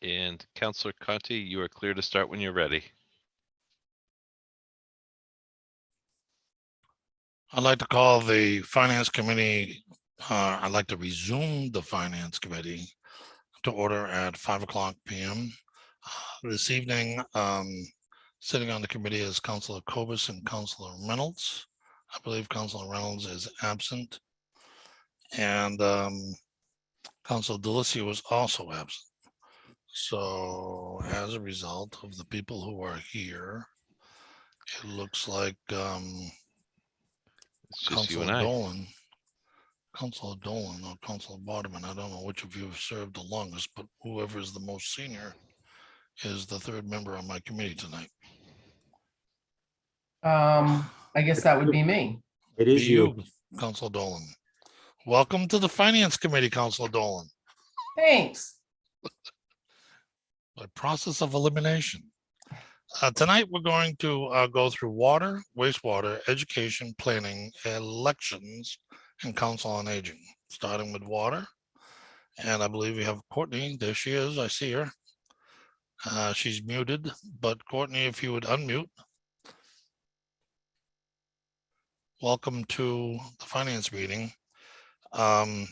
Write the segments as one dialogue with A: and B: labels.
A: And Councillor Conti, you are clear to start when you're ready.
B: I'd like to call the Finance Committee, I'd like to resume the Finance Committee to order at 5:00 p.m. This evening, sitting on the committee is Councillor Cobus and Councillor Reynolds. I believe Councillor Reynolds is absent. And Councillor Delicia was also absent. So as a result of the people who are here, it looks like
A: It's just you and
B: Councillor
A: I.
B: Dolan or Councillor Boderman, I don't know which of you have served the longest, but whoever is the most senior is the third member of my committee tonight.
C: I guess that would be me.
D: It is
B: Be
D: you.
B: Councillor Dolan. Welcome to the Finance Committee, Councillor Dolan.
C: Thanks.
B: By process of elimination. Tonight, we're going to go through water, wastewater, education, planning, elections, and council on aging, starting with water. And I believe we have Courtney. There she is. I see her. She's muted, but Courtney, if you would unmute. Welcome to the finance meeting. I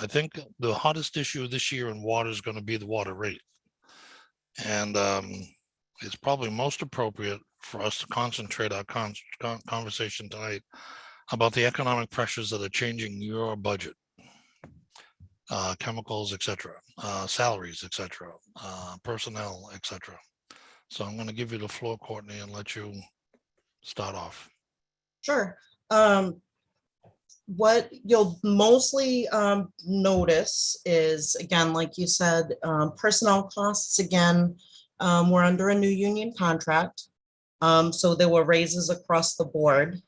B: think the hottest issue this year in water is going to be the water rate. And it's probably most appropriate for us to concentrate our conversation tonight about the economic pressures that are changing your budget, chemicals, etc., salaries, etc., personnel, etc. So I'm going to give you the floor, Courtney, and let you start off.
E: Sure. What you'll mostly notice is, again, like you said, personnel costs. Again, we're under a new union contract. So there were raises across the board.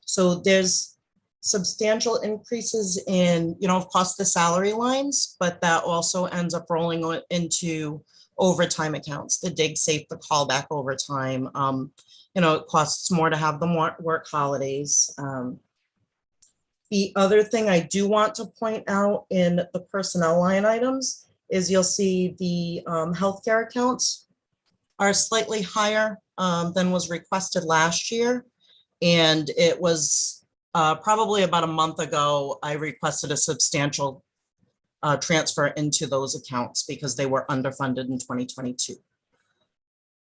E: So there's substantial increases in, of course, the salary lines, but that also ends up rolling into overtime accounts, the dig safe, the callback overtime. It costs more to have them work holidays. The other thing I do want to point out in the personnel line items is you'll see the healthcare accounts are slightly higher than was requested last year. And it was probably about a month ago, I requested a substantial transfer into those accounts because they were underfunded in 2022.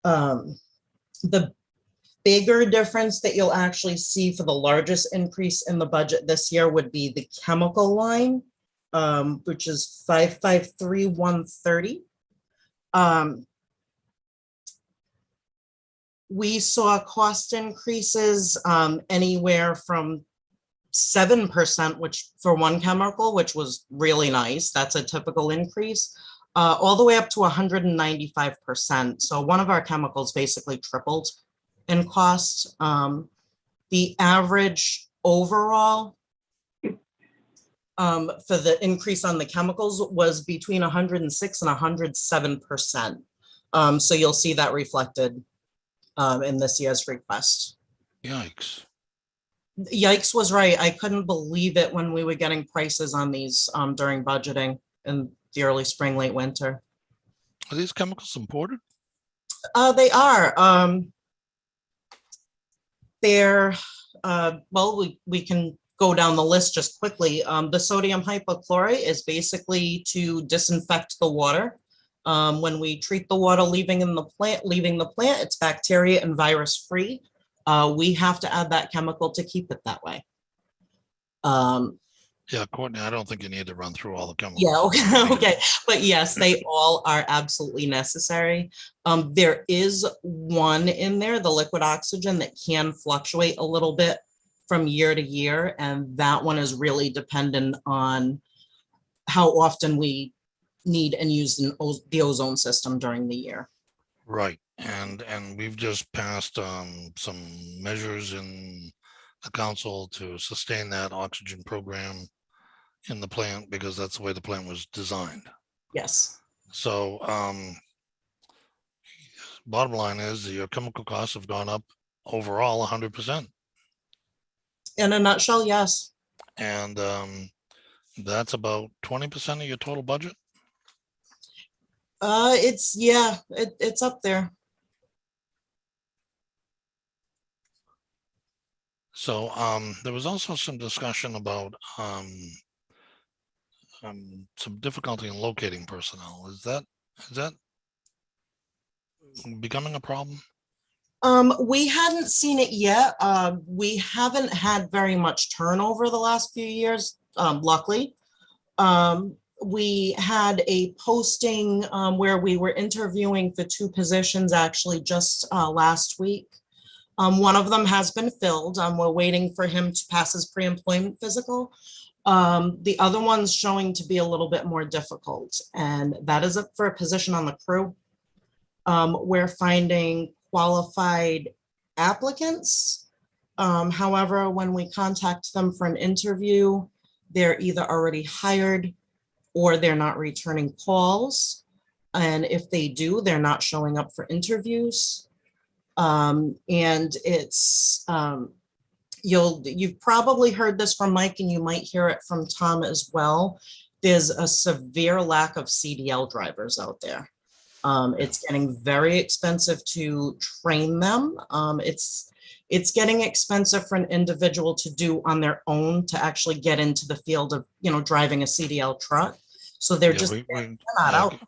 E: The bigger difference that you'll actually see for the largest increase in the budget this year would be the chemical line, which is 553,130. We saw cost increases anywhere from 7%, which for one chemical, which was really nice. That's a typical increase, all the way up to 195%. So one of our chemicals basically tripled in cost. The average overall for the increase on the chemicals was between 106 and 107%. So you'll see that reflected in this year's request.
B: Yikes.
E: Yikes was right. I couldn't believe it when we were getting prices on these during budgeting in the early spring, late winter.
B: Are these chemicals imported?
E: They are. They're, well, we can go down the list just quickly. The sodium hypochlorite is basically to disinfect the water. When we treat the water leaving the plant, it's bacteria and virus free. We have to add that chemical to keep it that way.
B: Yeah, Courtney, I don't think you need to run through all the chemicals.
E: Yeah, okay. But yes, they all are absolutely necessary. There is one in there, the liquid oxygen, that can fluctuate a little bit from year to year. And that one is really dependent on how often we need and use the ozone system during the year.
B: Right. And we've just passed some measures in the council to sustain that oxygen program in the plant, because that's the way the plant was designed.
E: Yes.
B: So bottom line is your chemical costs have gone up overall 100%.
E: In a nutshell, yes.
B: And that's about 20% of your total budget.
E: It's up there.
B: So there was also some discussion about some difficulty in locating personnel. Is that becoming a problem?
E: We hadn't seen it yet. We haven't had very much turnover the last few years, luckily. We had a posting where we were interviewing for 2 positions actually just last week. One of them has been filled. We're waiting for him to pass his pre-employment physical. The other one's showing to be a little bit more difficult, and that is for a position on the crew. We're finding qualified applicants. However, when we contact them for an interview, they're either already hired or they're not returning calls. And if they do, they're not showing up for interviews. And it's, you've probably heard this from Mike, and you might hear it from Tom as well. There's a severe lack of CDL drivers out there. It's getting very expensive to train them. It's getting expensive for an individual to do on their own to actually get into the field of, driving a CDL truck. So they're just they're not out there.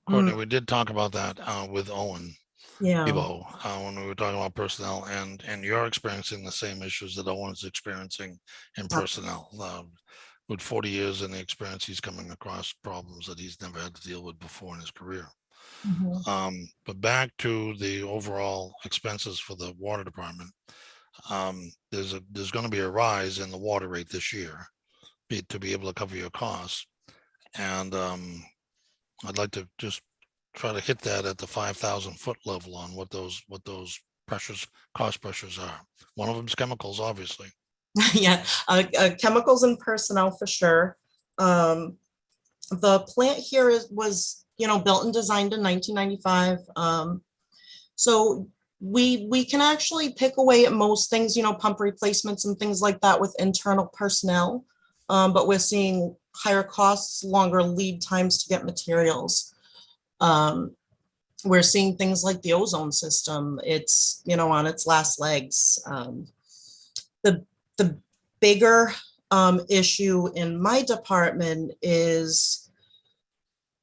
B: Courtney, we did talk about that with Owen.
E: Yeah.
B: When we were talking about personnel, and you're experiencing the same issues that Owen's experiencing in personnel. With 40 years in the experience, he's coming across problems that he's never had to deal with before in his career. But back to the overall expenses for the water department, there's going to be a rise in the water rate this year to be able to cover your costs, and I'd like to just try to hit that at the 5,000 foot level on what those cost pressures are. One of them is chemicals, obviously.
E: Yeah, chemicals and personnel for sure. The plant here was built and designed in 1995. So we can actually pick away at most things, pump replacements and things like that with internal personnel. But we're seeing higher costs, longer lead times to get materials. We're seeing things like the ozone system. It's, on its last legs. The bigger issue in my department is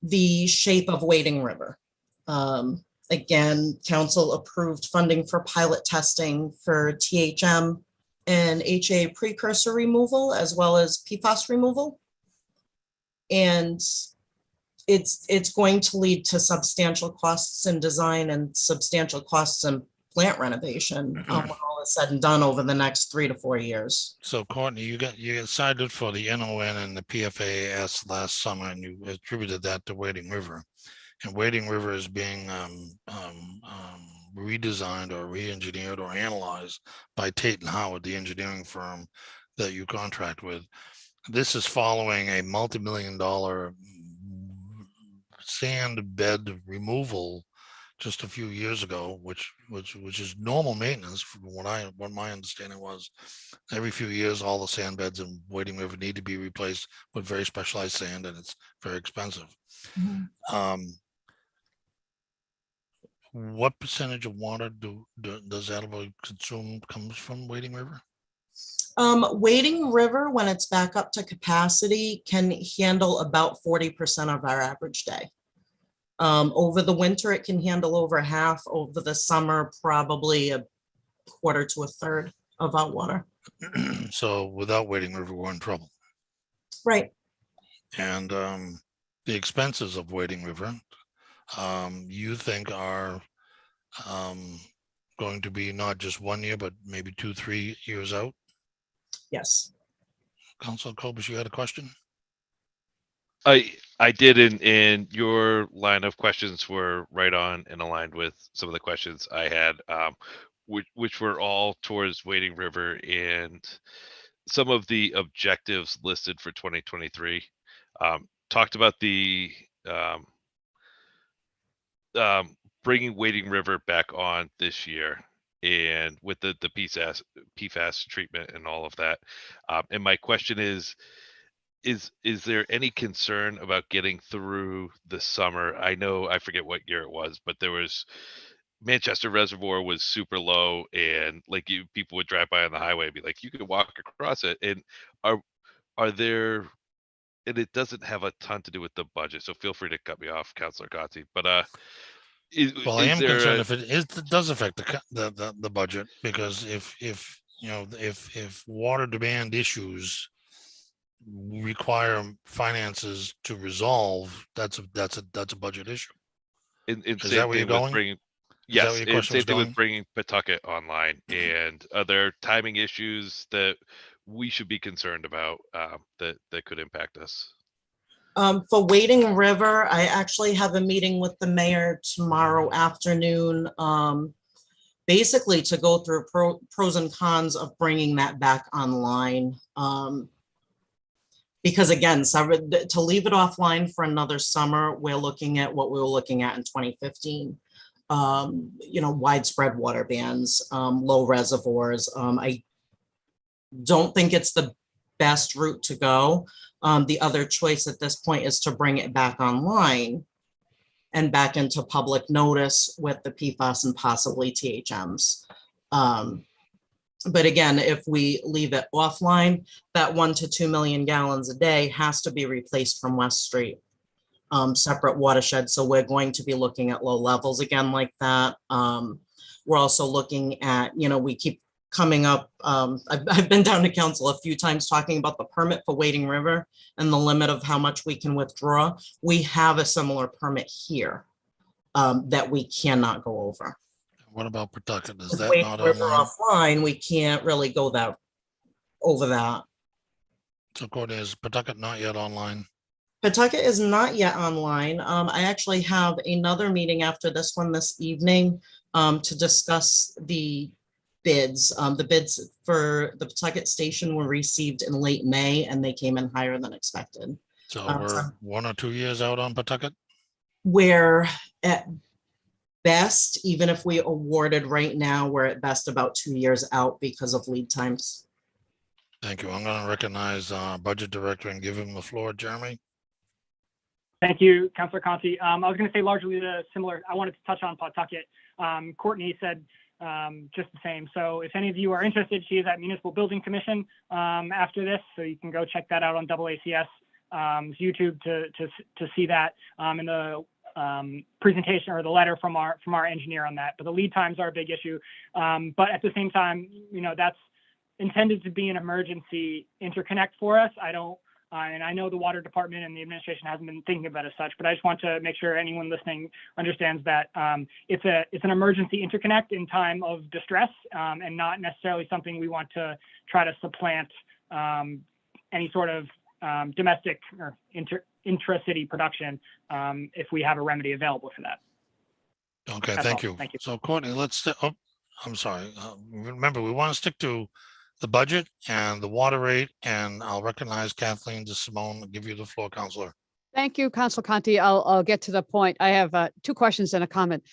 E: the shape of Wading River. Again, council approved funding for pilot testing for THM and HA precursor removal, as well as PFAS removal. And it's going to lead to substantial costs in design and substantial costs in plant renovation when all is said and done over the next 3 to 4 years.
B: So Courtney, you got cited for the NON and the PFAS last summer, and you attributed that to Wading River. And Wading River is being redesigned or re-engineered or analyzed by Tate and Howard, the engineering firm that you contract with. This is following a multi-million-dollar sand bed removal just a few years ago, which is normal maintenance from what my understanding was. Every few years, all the sand beds in Wading River need to be replaced with very specialized sand, and it's very expensive. What percentage of water does Attleboro consume comes from Wading River?
E: Wading River, when it's back up to capacity, can handle about 40% of our average day. Over the winter, it can handle over half. Over the summer, probably a quarter to a third of our water.
B: So without Wading River, we're in trouble.
E: Right.
B: And the expenses of Wading River, you think are going to be not just 1 year, but maybe 2-3 years out?
E: Yes.
B: Councilor Cobus, you had a question?
A: I did, and your line of questions were right on and aligned with some of the questions I had, which were all towards Wading River and some of the objectives listed for 2023. Talked about the bringing Wading River back on this year, and with the PFAS treatment and all of that. And my question is, is there any concern about getting through the summer? I know, I forget what year it was, but there was Manchester Reservoir was super low, and like people would drive by on the highway and be like, you could walk across it. And are are there, and it doesn't have a ton to do with the budget, so feel free to cut me off, Councilor Conti. But
B: Well, I
A: is
B: am
A: there
B: concerned
A: a,
B: if it does affect the budget, because if you know, if water demand issues require finances to resolve, that's a budget issue.
A: and
B: Is
A: same
B: that where you're
A: thing with
B: going?
A: bringing,
B: Is that where
A: yes,
B: your
A: and
B: question was
A: same thing with
B: going?
A: bringing Pawtucket online? And are there timing issues that we should be concerned about, that could impact us?
E: For Wading River, I actually have a meeting with the mayor tomorrow afternoon, basically to go through pros and cons of bringing that back online. Because again, to leave it offline for another summer, we're looking at what we were looking at in 2015. Widespread water bans, low reservoirs. I don't think it's the best route to go. The other choice at this point is to bring it back online and back into public notice with the PFAS and possibly THMs. But again, if we leave it offline, that 1 to 2 million gallons a day has to be replaced from West Street, separate watershed. So we're going to be looking at low levels again like that. We're also looking at, we keep coming up. I've been down to council a few times talking about the permit for Wading River and the limit of how much we can withdraw. We have a similar permit here that we cannot go over.
B: What about Pawtucket? Is
E: With
B: that
E: Wading
B: not
E: River
B: online?
E: offline, we can't really go over that.
B: So Courtney, is Pawtucket not yet online?
E: Pawtucket is not yet online. I actually have another meeting after this one this evening to discuss the bids. The bids for the Pawtucket station were received in late May, and they came in higher than expected.
B: So
E: So
B: we're 1 or 2 years out on Pawtucket?
E: we're at best, even if we awarded right now, we're at best about 2 years out because of lead times.
B: Thank you. I'm going to recognize Budget Director and give him the floor. Jeremy?
D: Thank you, Councilor Conti. I was going to say largely similar. I wanted to touch on Pawtucket. Courtney said just the same. So if any of you are interested, she is at Municipal Building Commission after this, so you can go check that out on AACS YouTube to see that in the presentation or the letter from our engineer on that. But the lead times are a big issue. But at the same time, that's intended to be an emergency interconnect for us. And I know the water department and the administration hasn't been thinking about it as such, but I just want to make sure anyone listening understands that it's an emergency interconnect in time of distress, and not necessarily something we want to try to supplant any sort of domestic or intra-city production if we have a remedy available for that.
B: Okay,
D: That's
B: thank
D: all.
B: you.
D: Thank you.
B: So Courtney, I'm sorry. Remember, we want to stick to the budget and the water rate, and I'll recognize Kathleen DeSimone and give you the floor, Counselor.
F: Thank you, Councilor Conti. I'll get to the point. I have 2 questions and a comment.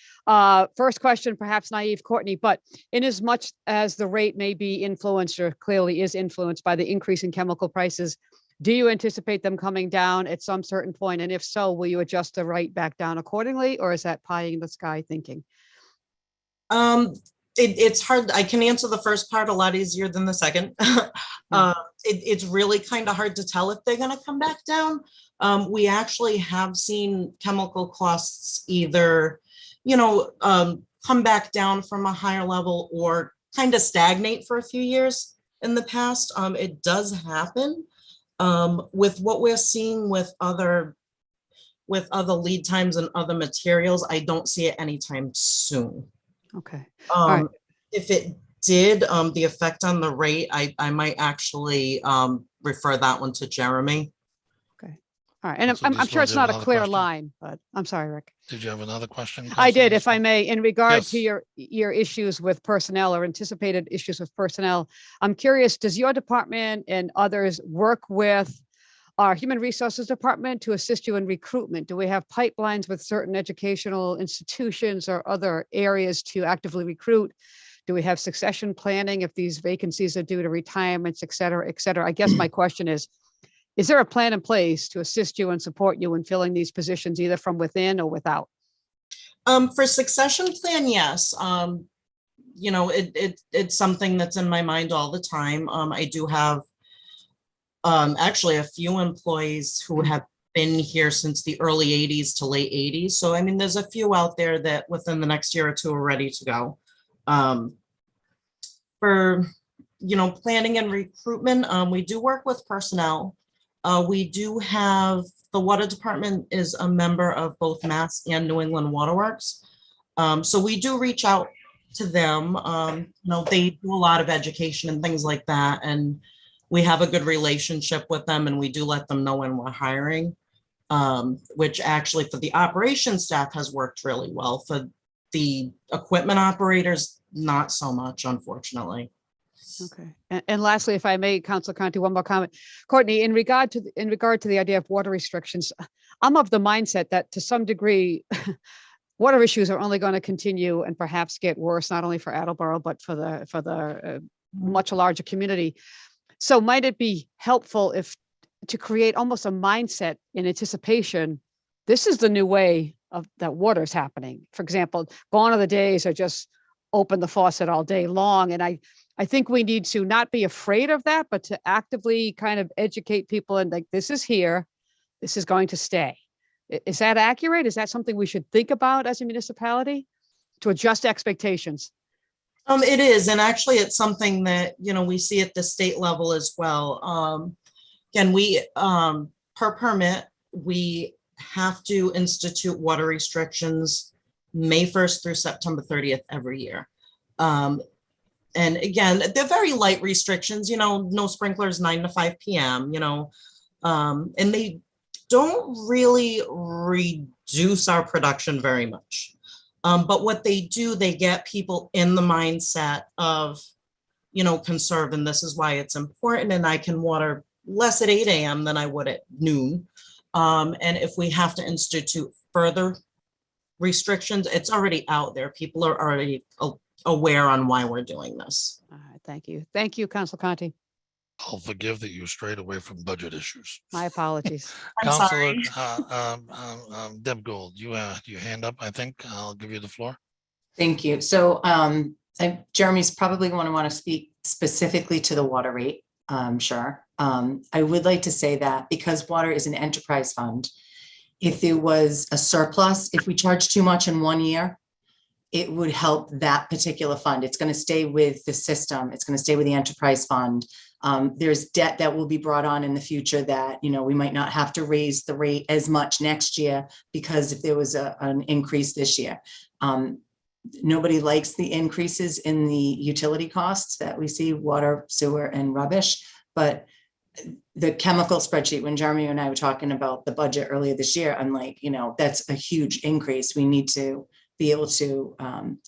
F: First question, perhaps naive, Courtney, but in as much as the rate may be influenced or clearly is influenced by the increase in chemical prices, do you anticipate them coming down at some certain point? And if so, will you adjust the rate back down accordingly, or is that pie in the sky thinking?
E: It's hard. I can answer the first part a lot easier than the second. It's really kind of hard to tell if they're going to come back down. We actually have seen chemical costs either, come back down from a higher level or kind of stagnate for a few years in the past. It does happen. With what we're seeing with other lead times and other materials, I don't see it anytime soon.
F: Okay. Right.
E: If it did, the effect on the rate, I might actually refer that one to Jeremy.
F: Okay. All right. And
B: So
F: I'm
B: this
F: sure
B: one,
F: it's
B: do you have
F: not a
B: another
F: clear
B: question?
F: line, but I'm sorry, Rick.
B: Did you have another question?
F: I
B: Counselor
F: did, if I
B: DeSimone?
F: may, in regard
B: Yes.
F: to your issues with personnel or anticipated issues with personnel. I'm curious, does your department and others work with our Human Resources Department to assist you in recruitment? Do we have pipelines with certain educational institutions or other areas to actively recruit? Do we have succession planning if these vacancies are due to retirements, et cetera, et cetera? I guess my question is, Is there a plan in place to assist you and support you in filling these positions, either from within or without?
E: For succession plan, yes. It's something that's in my mind all the time. I do have actually a few employees who have been here since the early 80s to late 80s. So, I mean, there's a few out there that within the next year or two are ready to go. For, planning and recruitment, we do work with personnel. We do have, the water department is a member of both Mass and New England Waterworks. So we do reach out to them. They do a lot of education and things like that. And we have a good relationship with them, and we do let them know when we're hiring, which actually for the operations staff has worked really well. For the equipment operators, not so much, unfortunately.
F: Okay. And lastly, if I may, Councilor Conti, one more comment. Courtney, in regard to the idea of water restrictions, I'm of the mindset that to some degree, water issues are only going to continue and perhaps get worse, not only for Attleboro, but for the much larger community. So might it be helpful to create almost a mindset in anticipation? This is the new way of that water is happening. For example, gone are the days of just open the faucet all day long. And I think we need to not be afraid of that, but to actively kind of educate people and like, this is here, this is going to stay. Is that accurate? Is that something we should think about as a municipality to adjust expectations?
E: It is, and actually it's something that, we see at the state level as well. Again, we, per permit, we have to institute water restrictions May 1st through September 30th every year. And again, they're very light restrictions, no sprinklers 9 to 5 p.m., and they don't really reduce our production very much. But what they do, they get people in the mindset of, conserve, and this is why it's important. And I can water less at 8 a.m. than I would at noon. And if we have to institute further restrictions, it's already out there. People are already aware on why we're doing this.
F: All right, thank you. Thank you, Councilor Conti.
B: I'll forgive that you strayed away from budget issues.
F: My apologies.
E: I'm
B: Councilor
E: sorry.
B: Deb Gould, you hand up, I think. I'll give you the floor.
G: Thank you. So Jeremy's probably going to want to speak specifically to the water rate. Sure. I would like to say that because water is an enterprise fund, if there was a surplus, if we charge too much in 1 year, it would help that particular fund. It's going to stay with the system. It's going to stay with the enterprise fund. There's debt that will be brought on in the future that, we might not have to raise the rate as much next year because if there was an increase this year. Nobody likes the increases in the utility costs that we see, water, sewer, and rubbish, but the chemical spreadsheet, when Jeremy and I were talking about the budget earlier this year, I'm like, that's a huge increase. We need to be able to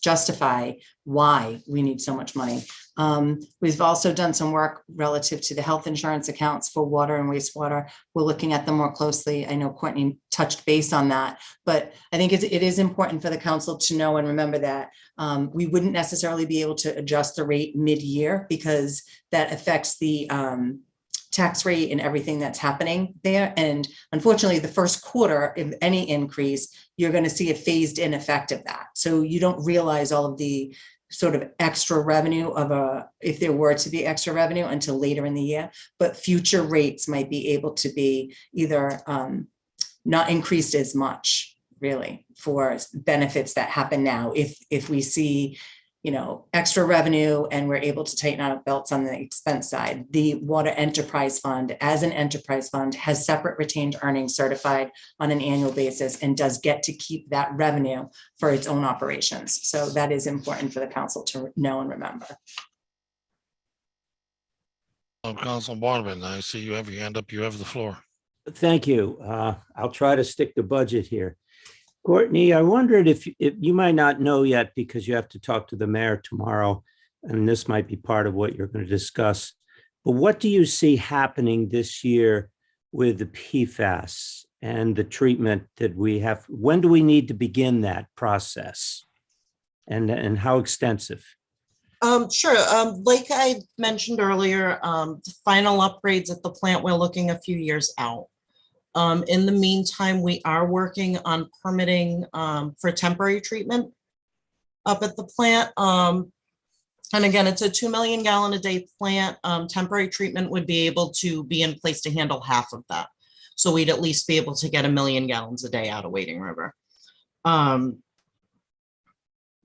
G: justify why we need so much money. We've also done some work relative to the health insurance accounts for water and wastewater. We're looking at them more closely. I know Courtney touched base on that, but I think it is important for the council to know and remember that we wouldn't necessarily be able to adjust the rate mid-year because that affects the tax rate and everything that's happening there. And unfortunately, the first quarter, if any increase, you're going to see a phased in effect of that. So you don't realize all of the sort of extra revenue if there were to be extra revenue until later in the year, but future rates might be able to be either not increased as much really for benefits that happen now. If we see extra revenue and we're able to tighten our belts on the expense side. The Water Enterprise Fund, as an enterprise fund, has separate retained earnings certified on an annual basis and does get to keep that revenue for its own operations. So that is important for the council to know and remember.
B: Councilor Barnabin, I see you have your hand up. You have the floor.
H: Thank you. I'll try to stick to budget here. Courtney, I wondered if you might not know yet because you have to talk to the mayor tomorrow, and this might be part of what you're going to discuss. But what do you see happening this year with the PFAS and the treatment that we have? When do we need to begin that process? And how extensive?
E: Sure. Like I mentioned earlier, the final upgrades at the plant, we're looking a few years out. In the meantime, we are working on permitting for temporary treatment up at the plant. And again, it's a 2 million gallon a day plant. Temporary treatment would be able to be in place to handle half of that. So we'd at least be able to get 1 million gallons a day out of Wading River.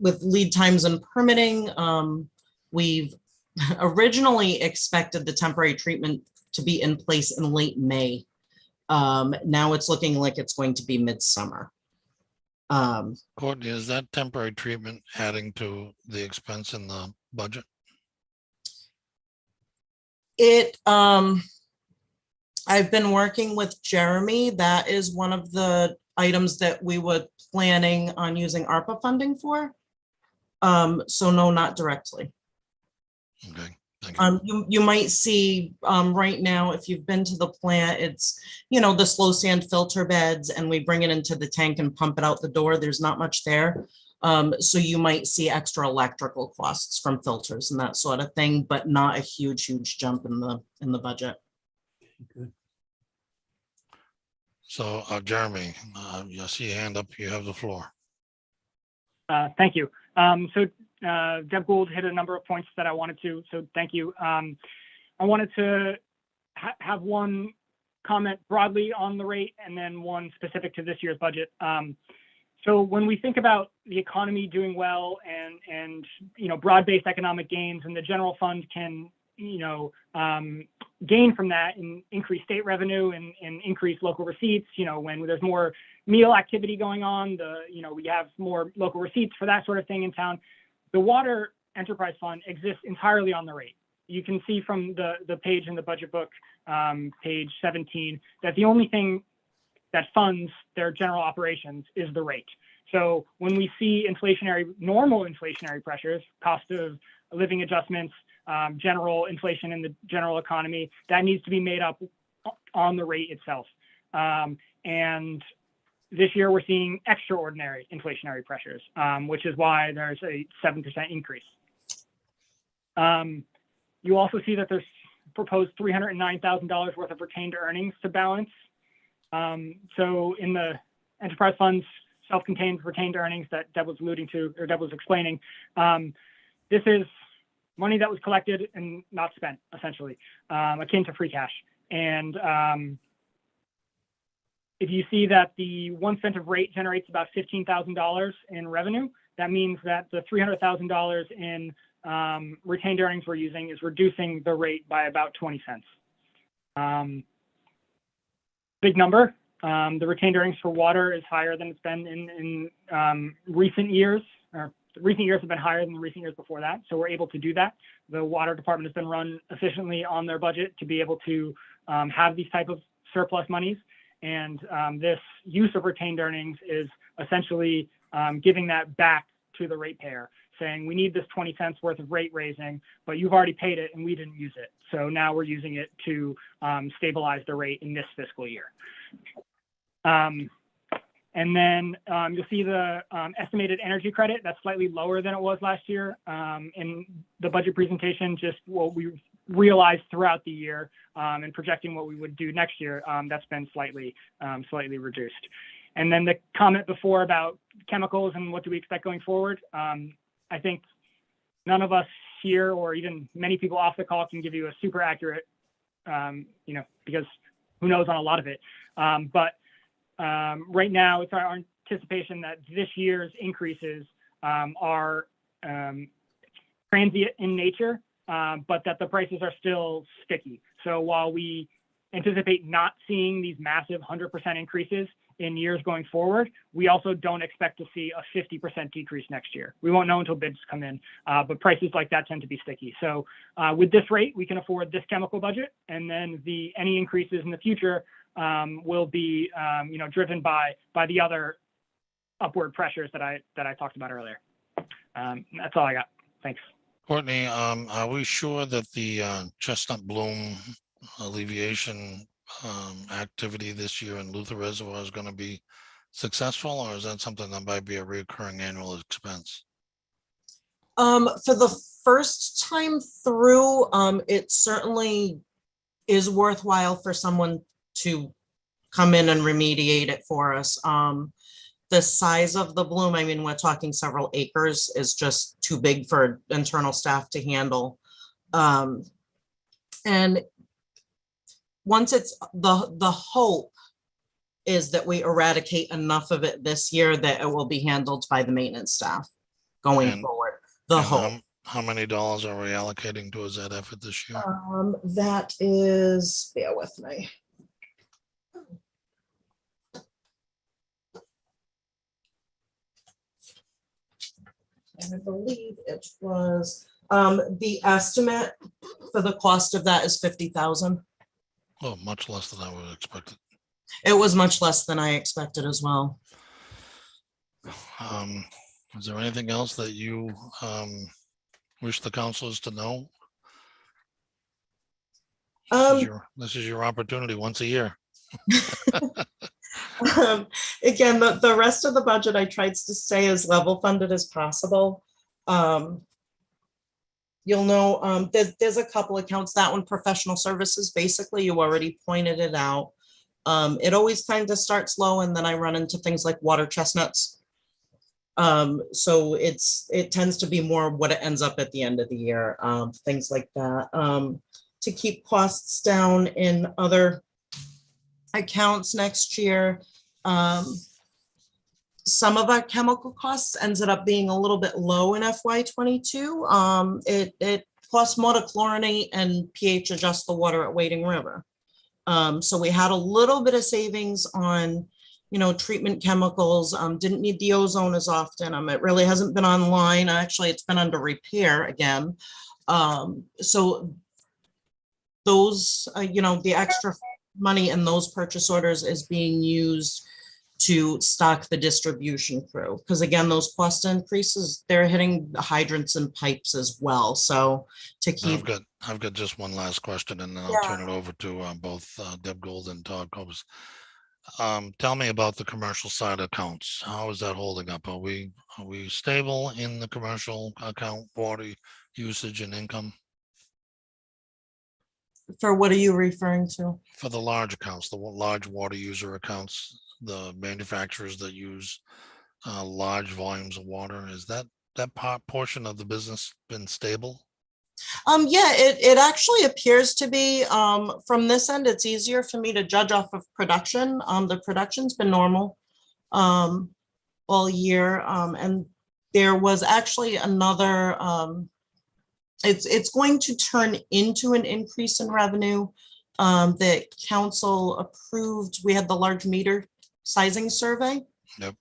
E: With lead times and permitting, we've originally expected the temporary treatment to be in place in late May. Now it's looking like it's going to be midsummer.
B: Courtney, is that temporary treatment adding to the expense in the budget?
E: I've been working with Jeremy. That is one of the items that we were planning on using ARPA funding for. So no, not directly.
B: Okay, thank you.
E: You might see right now, if you've been to the plant, it's, the slow sand filter beds, and we bring it into the tank and pump it out the door. There's not much there. So you might see extra electrical costs from filters and that sort of thing, but not a huge jump in the budget.
H: Good.
B: So Jeremy, you see your hand up, you have the floor.
D: Thank you. Deb Gould hit a number of points that I wanted to, so thank you. I wanted to have one comment broadly on the rate and then one specific to this year's budget. So when we think about the economy doing well and broad-based economic gains, and the general fund can gain from that and increase state revenue and increase local receipts, when there's more meal activity going on, we have more local receipts for that sort of thing in town. The water enterprise fund exists entirely on the rate. You can see from the page in the budget book, page 17, that the only thing that funds their general operations is the rate. So when we see normal inflationary pressures, cost of living adjustments, general inflation in the general economy, that needs to be made up on the rate itself. And this year we're seeing extraordinary inflationary pressures, which is why there's a 7% increase. You also see that there's proposed $309,000 worth of retained earnings to balance. So in the enterprise fund's self-contained retained earnings that Deb was alluding to, or Deb was explaining, this is money that was collected and not spent, essentially, akin to free cash. And if you see that the 1 cent of rate generates about $15,000 in revenue, that means that the $300,000 in retained earnings we're using is reducing the rate by about 20 cents. Big number. The retained earnings for water is higher than it's been in recent years, or recent years have been higher than the recent years before that. So we're able to do that. The water department has been run efficiently on their budget to be able to have these type of surplus monies. And this use of retained earnings is essentially giving that back to the ratepayer, saying we need this 20 cents worth of rate raising, but you've already paid it and we didn't use it. So now we're using it to stabilize the rate in this fiscal year. And then you'll see the estimated energy credit that's slightly lower than it was last year. In the budget presentation, just what we realized throughout the year and projecting what we would do next year, that's been slightly reduced. And then the comment before about chemicals and what do we expect going forward, I think none of us here or even many people off the call can give you a super accurate, because who knows on a lot of it. But right now, it's our anticipation that this year's increases are transient in nature, but that the prices are still sticky. So while we anticipate not seeing these massive 100% increases in years going forward, we also don't expect to see a 50% decrease next year. We won't know until bids come in, but prices like that tend to be sticky. So with this rate, we can afford this chemical budget, and then any increases in the future will be driven by the other upward pressures that I talked about earlier. That's all I got. Thanks.
B: Courtney, are we sure that the chestnut bloom alleviation activity this year in Luther Reservoir is going to be successful, or is that something that might be a recurring annual expense?
E: For the first time through, it certainly is worthwhile for someone to come in and remediate it for us. The size of the bloom, I mean, we're talking several acres, is just too big for internal staff to handle. And once it's the hope is that we eradicate enough of it this year that it will be handled by the maintenance staff going
B: And-
E: forward. The
B: And
E: hope.
B: how many dollars are we allocating towards that effort this year?
E: That is, bear with me. And I believe it was, the estimate for the cost of that is 50,000.
B: Oh, much less than I would have expected.
E: It was much less than I expected as well.
B: Is there anything else that you wish the councilors to know? This is your opportunity once a year.
E: Again, the rest of the budget I tried to stay as level funded as possible. You'll know, there's a couple accounts. That one, professional services, basically, you already pointed it out. It always kind of starts low, and then I run into things like water chestnuts. So it tends to be more what it ends up at the end of the year, things like that. To keep costs down in other accounts next year. Some of our chemical costs ended up being a little bit low in FY22. It costs more to chlorinate and pH adjust the water at Wading River. So we had a little bit of savings on, treatment chemicals. Didn't need the ozone as often. It really hasn't been online. Actually, it's been under repair again. So those, the extra money in those purchase orders is being used to stock the distribution crew. Because again, those cost increases, they're hitting the hydrants and pipes as well. So to keep.
B: I've got just one last question, and then I'll turn it over to both Deb Gold and Todd Cobus. Tell me about the commercial side accounts. How is that holding up? Are we stable in the commercial account, water usage and income?
E: For what are you referring to?
B: For the large accounts, the large water user accounts, the manufacturers that use large volumes of water, is that portion of the business been stable?
E: Yeah, it actually appears to be. From this end, it's easier for me to judge off of production. The production's been normal all year, and there was actually another. It's going to turn into an increase in revenue that council approved. We had the large meter sizing survey.
B: Yep.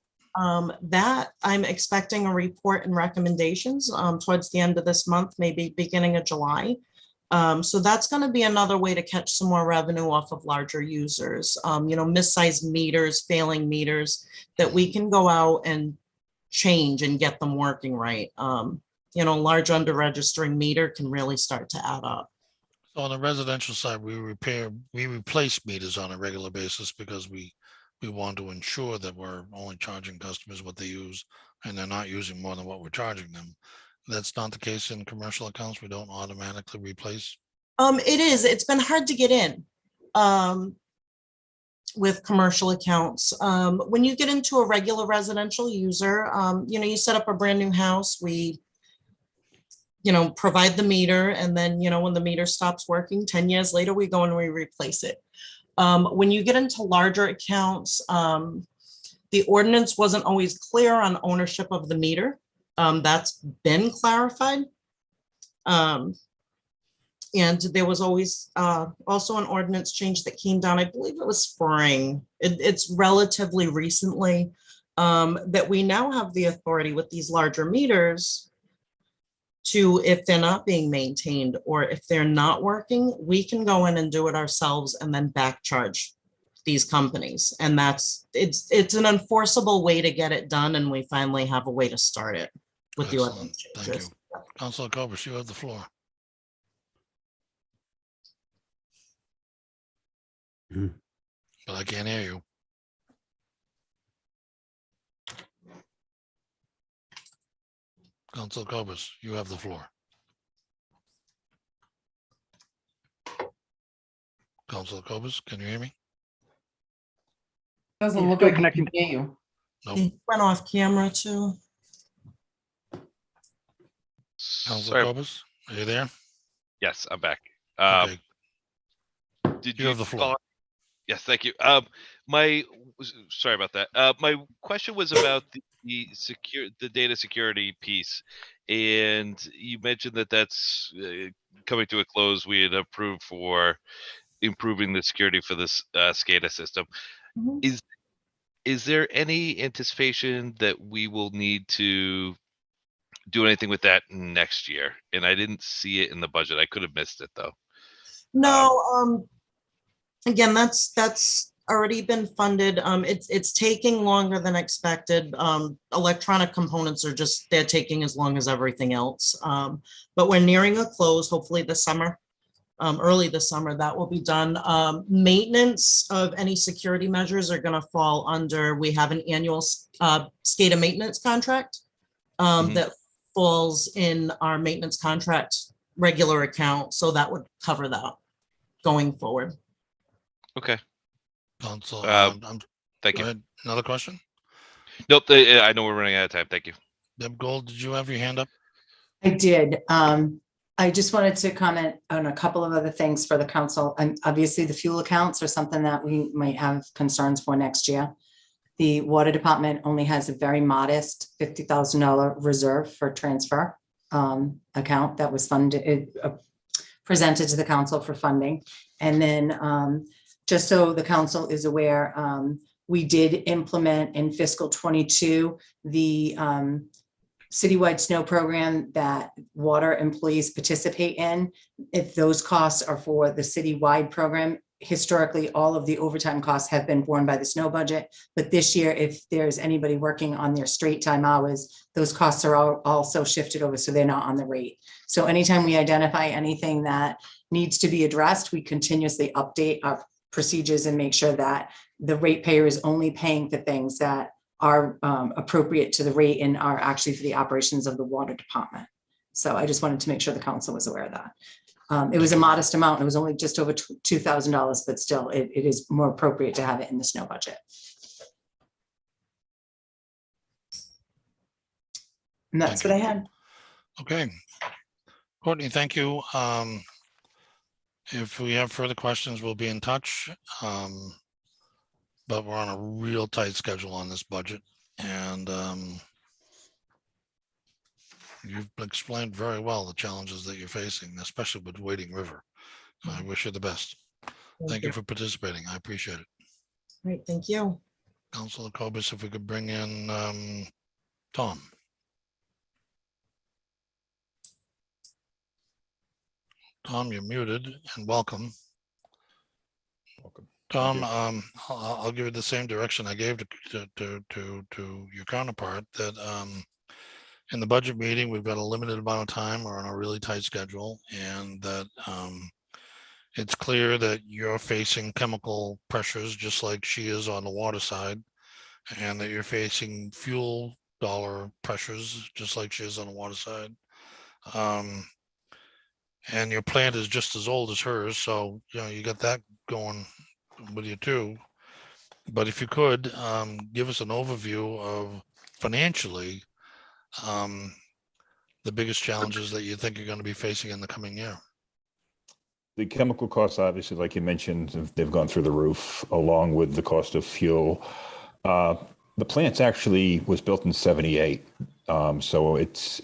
E: That I'm expecting a report and recommendations towards the end of this month, maybe beginning of July. So that's going to be another way to catch some more revenue off of larger users, missized meters, failing meters that we can go out and change and get them working right. Large under registering meter can really start to add up.
B: So on the residential side, we replace meters on a regular basis because we want to ensure that we're only charging customers what they use and they're not using more than what we're charging them. That's not the case in commercial accounts. We don't automatically replace.
E: It is. It's been hard to get in with commercial accounts. When you get into a regular residential user, you set up a brand new house. We provide the meter, and then, when the meter stops working, 10 years later, we go and we replace it. When you get into larger accounts, the ordinance wasn't always clear on ownership of the meter. That's been clarified. And there was always also an ordinance change that came down, I believe it was spring. It's relatively recently that we now have the authority with these larger meters to, if they're not being maintained or if they're not working, we can go in and do it ourselves and then back charge these companies. And it's an enforceable way to get it done. And we finally have a way to start it with the ordinance
B: Thank you.
E: changes.
B: Councilor Cobus, you have the floor. But I can't hear you. Council Cobus, you have the floor. Council Cobus, can you hear me?
C: Doesn't
D: He's
C: look
D: still
C: like he
D: connecting.
C: can hear you.
B: Nope.
E: He went off camera too.
B: Council
A: Sorry.
B: Cobus, are you there?
A: Yes, I'm back.
B: Okay,
A: Did
B: you
A: you
B: have the floor.
A: Yes, thank you. Sorry about that. My question was about the data security piece, and you mentioned that that's coming to a close. We had approved for improving the security for this SCADA system.
E: Mhm.
A: Is there any anticipation that we will need to do anything with that next year? And I didn't see it in the budget. I could have missed it though.
E: No, again, that's already been funded. It's taking longer than expected. Electronic components are just, they're taking as long as everything else. But we're nearing a close, hopefully this summer, early this summer, that will be done. Maintenance of any security measures are gonna fall under, we have an annual SCADA maintenance contract
A: Mhm.
E: that falls in our maintenance contract regular account, so that would cover that going forward.
A: Okay.
B: Council,
A: Thank
B: go
A: you.
B: ahead. Another question?
A: Nope. I know we're running out of time. Thank you.
B: Deb Gold, did you have your hand up?
G: I did. I just wanted to comment on a couple of other things for the council. And obviously the fuel accounts are something that we might have concerns for next year. The water department only has a very modest $50,000 reserve for transfer account that was funded, presented to the council for funding. And then just so the council is aware, we did implement in fiscal 22 the citywide snow program that water employees participate in. If those costs are for the citywide program, historically, all of the overtime costs have been borne by the snow budget. But this year, if there's anybody working on their straight time hours, those costs are also shifted over, so they're not on the rate. So anytime we identify anything that needs to be addressed, we continuously update our procedures and make sure that the ratepayer is only paying for things that are appropriate to the rate and are actually for the operations of the water department. So I just wanted to make sure the council was aware of that. It was a modest amount. It was only just over $2,000, but still it is more appropriate to have it in the snow budget. And that's what I had.
B: Okay. Courtney, thank you. If we have further questions, we'll be in touch. But we're on a real tight schedule on this budget, and you've explained very well the challenges that you're facing, especially with Wading River. I wish you the best. Thank you for participating. I appreciate it.
E: Great, thank you.
B: Councilor Cobus, if we could bring in Tom. Tom, you're muted, and welcome.
I: Welcome.
B: Tom, I'll give you the same direction I gave to your counterpart, that in the budget meeting, we've got a limited amount of time. We're on a really tight schedule, and that it's clear that you're facing chemical pressures just like she is on the water side, and that you're facing fuel dollar pressures just like she is on the water side. And your plant is just as old as hers, so you got that going with you too. But if you could give us an overview of financially the biggest challenges that you think you're going to be facing in the coming year.
I: The chemical costs, obviously, like you mentioned, they've gone through the roof, along with the cost of fuel. The plant actually was built in '78, so it's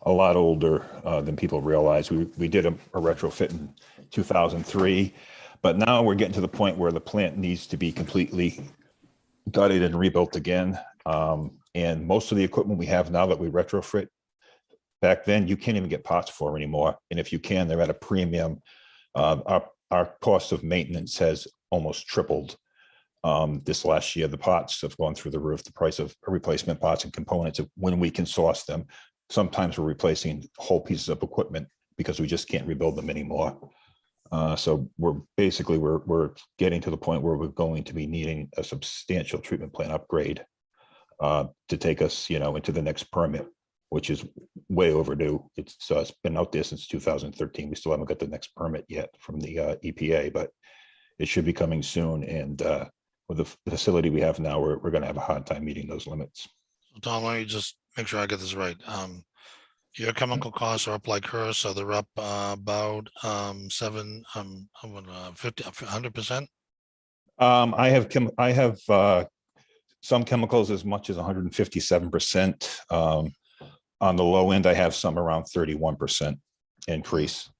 I: a lot older than people realize. We did a retrofit in 2003. But now we're getting to the point where the plant needs to be completely gutted and rebuilt again. And most of the equipment we have now that we retrofit, back then you can't even get parts for anymore. And if you can, they're at a premium. Our cost of maintenance has almost tripled this last year. The parts have gone through the roof. The price of replacement parts and components, when we can source them, sometimes we're replacing whole pieces of equipment because we just can't rebuild them anymore. So we're getting to the point where we're going to be needing a substantial treatment plant upgrade to take us, into the next permit. which is way overdue. It's been out there since 2013. We still haven't got the next permit yet from the EPA, but it should be coming soon. And with the facility we have now, we're going to have a hard time meeting those limits.
B: Tom, let me just make sure I get this right. Your chemical costs are up like hers, so they're up about 100%.
I: I have some chemicals as much as 157%. On the low end, I have some around 31% increase.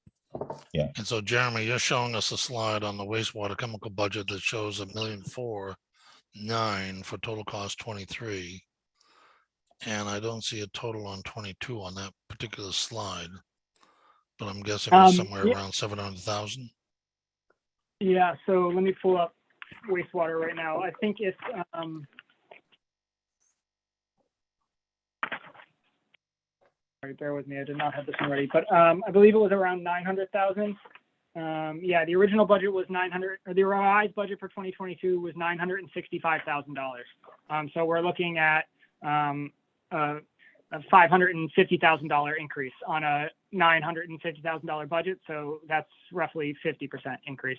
I: Yeah.
B: And so, Jeremy, you're showing us a slide on the wastewater chemical budget that shows $1,409,000 for total cost 23. And I don't see a total on 22 on that particular slide, but I'm guessing it's somewhere
D: yeah.
B: around 700,000.
D: Yeah, so let me pull up wastewater right now. I think it's sorry, bear with me. I did not have this one ready, but I believe it was around 900,000. Yeah, the original budget was 900, or the revised budget for 2022 was $965,000. So we're looking at a $550,000 increase on a $950,000 budget. So that's roughly 50% increase.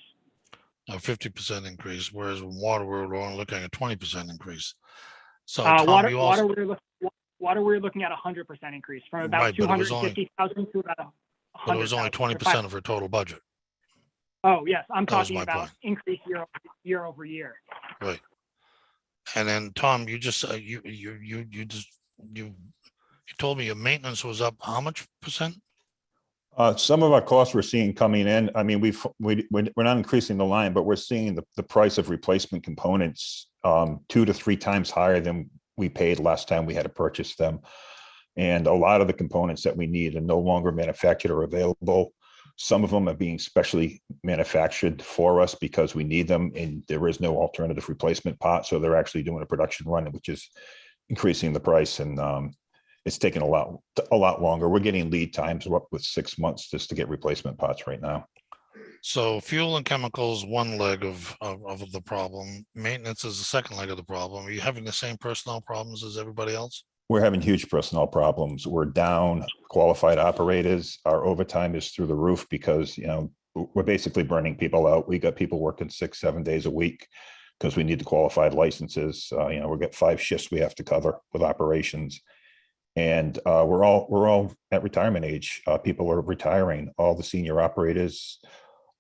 B: A 50% increase, whereas in water, we're only looking at 20% increase. So
D: Water,
B: you also,
D: we're looking at 100% increase from about
B: right, but it was
D: 250,000 to about 100,000.
B: but it was only 20% of her total budget.
D: Oh yes, I'm
B: That was
D: talking
B: my
D: about
B: point.
D: increase year over year.
B: Right. And then Tom, you just you told me your maintenance was up how much percent?
I: Some of our costs we're seeing coming in. I mean, we're not increasing the line, but we're seeing the price of replacement components 2 to 3 times higher than we paid last time we had to purchase them. And a lot of the components that we need are no longer manufactured or available. Some of them are being specially manufactured for us because we need them and there is no alternative replacement part. So they're actually doing a production run, which is increasing the price. And it's taking a lot longer. We're getting lead times up with 6 months just to get replacement parts right now.
B: So fuel and chemicals, one leg of the problem. Maintenance is the second leg of the problem. Are you having the same personnel problems as everybody else?
I: We're having huge personnel problems. We're down qualified operators. Our overtime is through the roof because, we're basically burning people out. We got people working 6-7 days a week because we need the qualified licenses. We've got 5 shifts we have to cover with operations. And we're all at retirement age. People are retiring. All the senior operators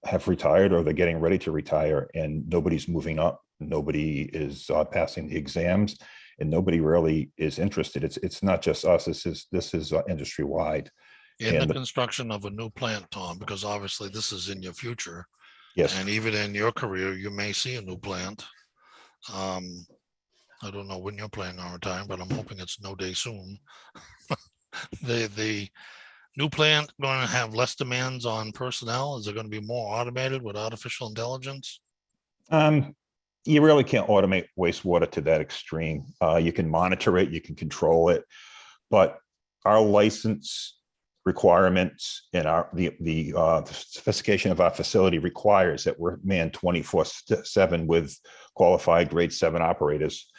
I: have retired or they're getting ready to retire, and nobody's moving up. Nobody is passing the exams, and nobody really is interested. It's not just us. This is industry wide.
B: In the construction of a new plant, Tom, because obviously this is in your future.
I: Yes.
B: And even in your career, you may see a new plant. I don't know when you're planning on retiring, but I'm hoping it's no day soon. The new plant going to have less demands on personnel? Is it going to be more automated with artificial intelligence?
I: You really can't automate wastewater to that extreme. You can monitor it, you can control it, but our license requirements and the sophistication of our facility requires that we're manned 24/7 with qualified grade 7 operators.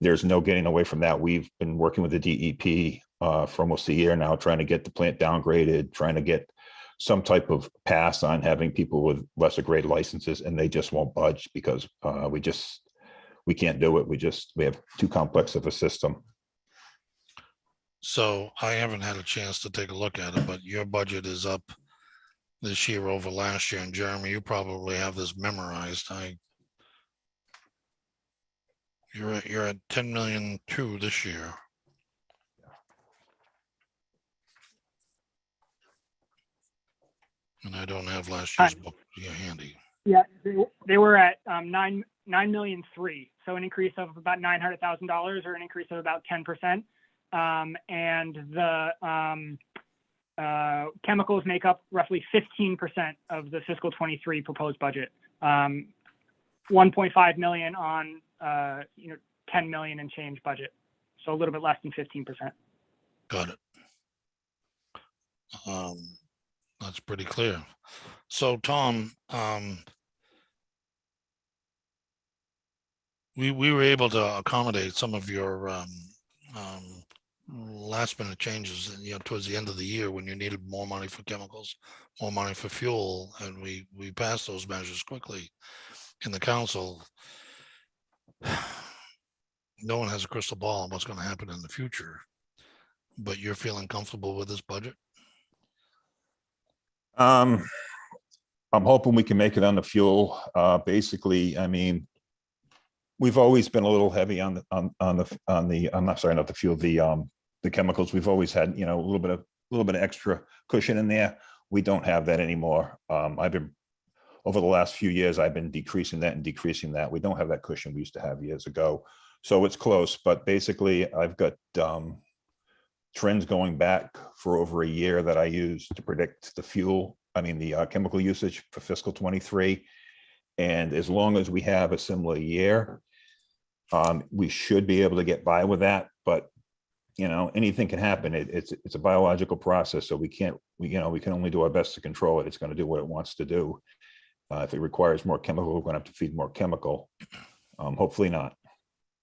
I: There's no getting away from that. We've been working with the DEP for almost a year now, trying to get the plant downgraded, trying to get some type of pass on having people with lesser grade licenses, and they just won't budge because we can't do it. We have too complex of a system.
B: So I haven't had a chance to take a look at it, but your budget is up this year over last year. And Jeremy, you probably have this memorized. You're at 10,000,002 this year. And I don't have last year's book here handy.
D: Yeah, they were at 9,000,003, so an increase of about $900,000 or an increase of about 10%. And the chemicals make up roughly 15% of the fiscal 23 proposed budget. 1.5 million on 10 million and change budget, so a little bit less than 15%.
B: Got it. That's pretty clear. So Tom, we were able to accommodate some of your last minute changes, you know, towards the end of the year when you needed more money for chemicals, more money for fuel, and we passed those measures quickly in the council. No one has a crystal ball on what's going to happen in the future, but you're feeling comfortable with this budget?
I: I'm hoping we can make it on the fuel. Basically, I mean, we've always been a little heavy on the I'm not sorry, not the fuel, the chemicals. We've always had, you know, a little bit of extra cushion in there. We don't have that anymore. Over the last few years, I've been decreasing that. We don't have that cushion we used to have years ago. So it's close, but basically I've got trends going back for over a year that I use to predict the chemical usage for fiscal 23. And as long as we have a similar year, we should be able to get by with that. But, you know, anything can happen. It's a biological process. So we can only do our best to control it. It's going to do what it wants to do. If it requires more chemical, we're going to have to feed more chemical. Hopefully not.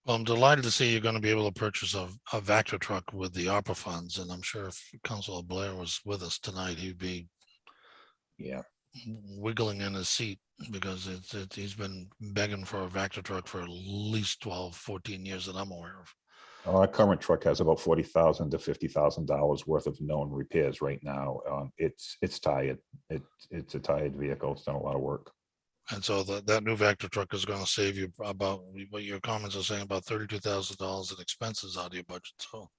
B: Well, I'm delighted to see you're going to be able to purchase a Vector truck with the ARPA funds. And I'm sure if Councilor Blair was with us tonight, he'd be wiggling in his seat because he's been begging for a Vector truck for at least 12, 14 years that I'm aware of.
I: Our current truck has about $40,000 to $50,000 worth of known repairs right now. It's tired. It's a tired vehicle. It's done a lot of work.
B: And so that new Vector truck is going to save you about what your comments are saying, about $32,000 in expenses out of your budget. So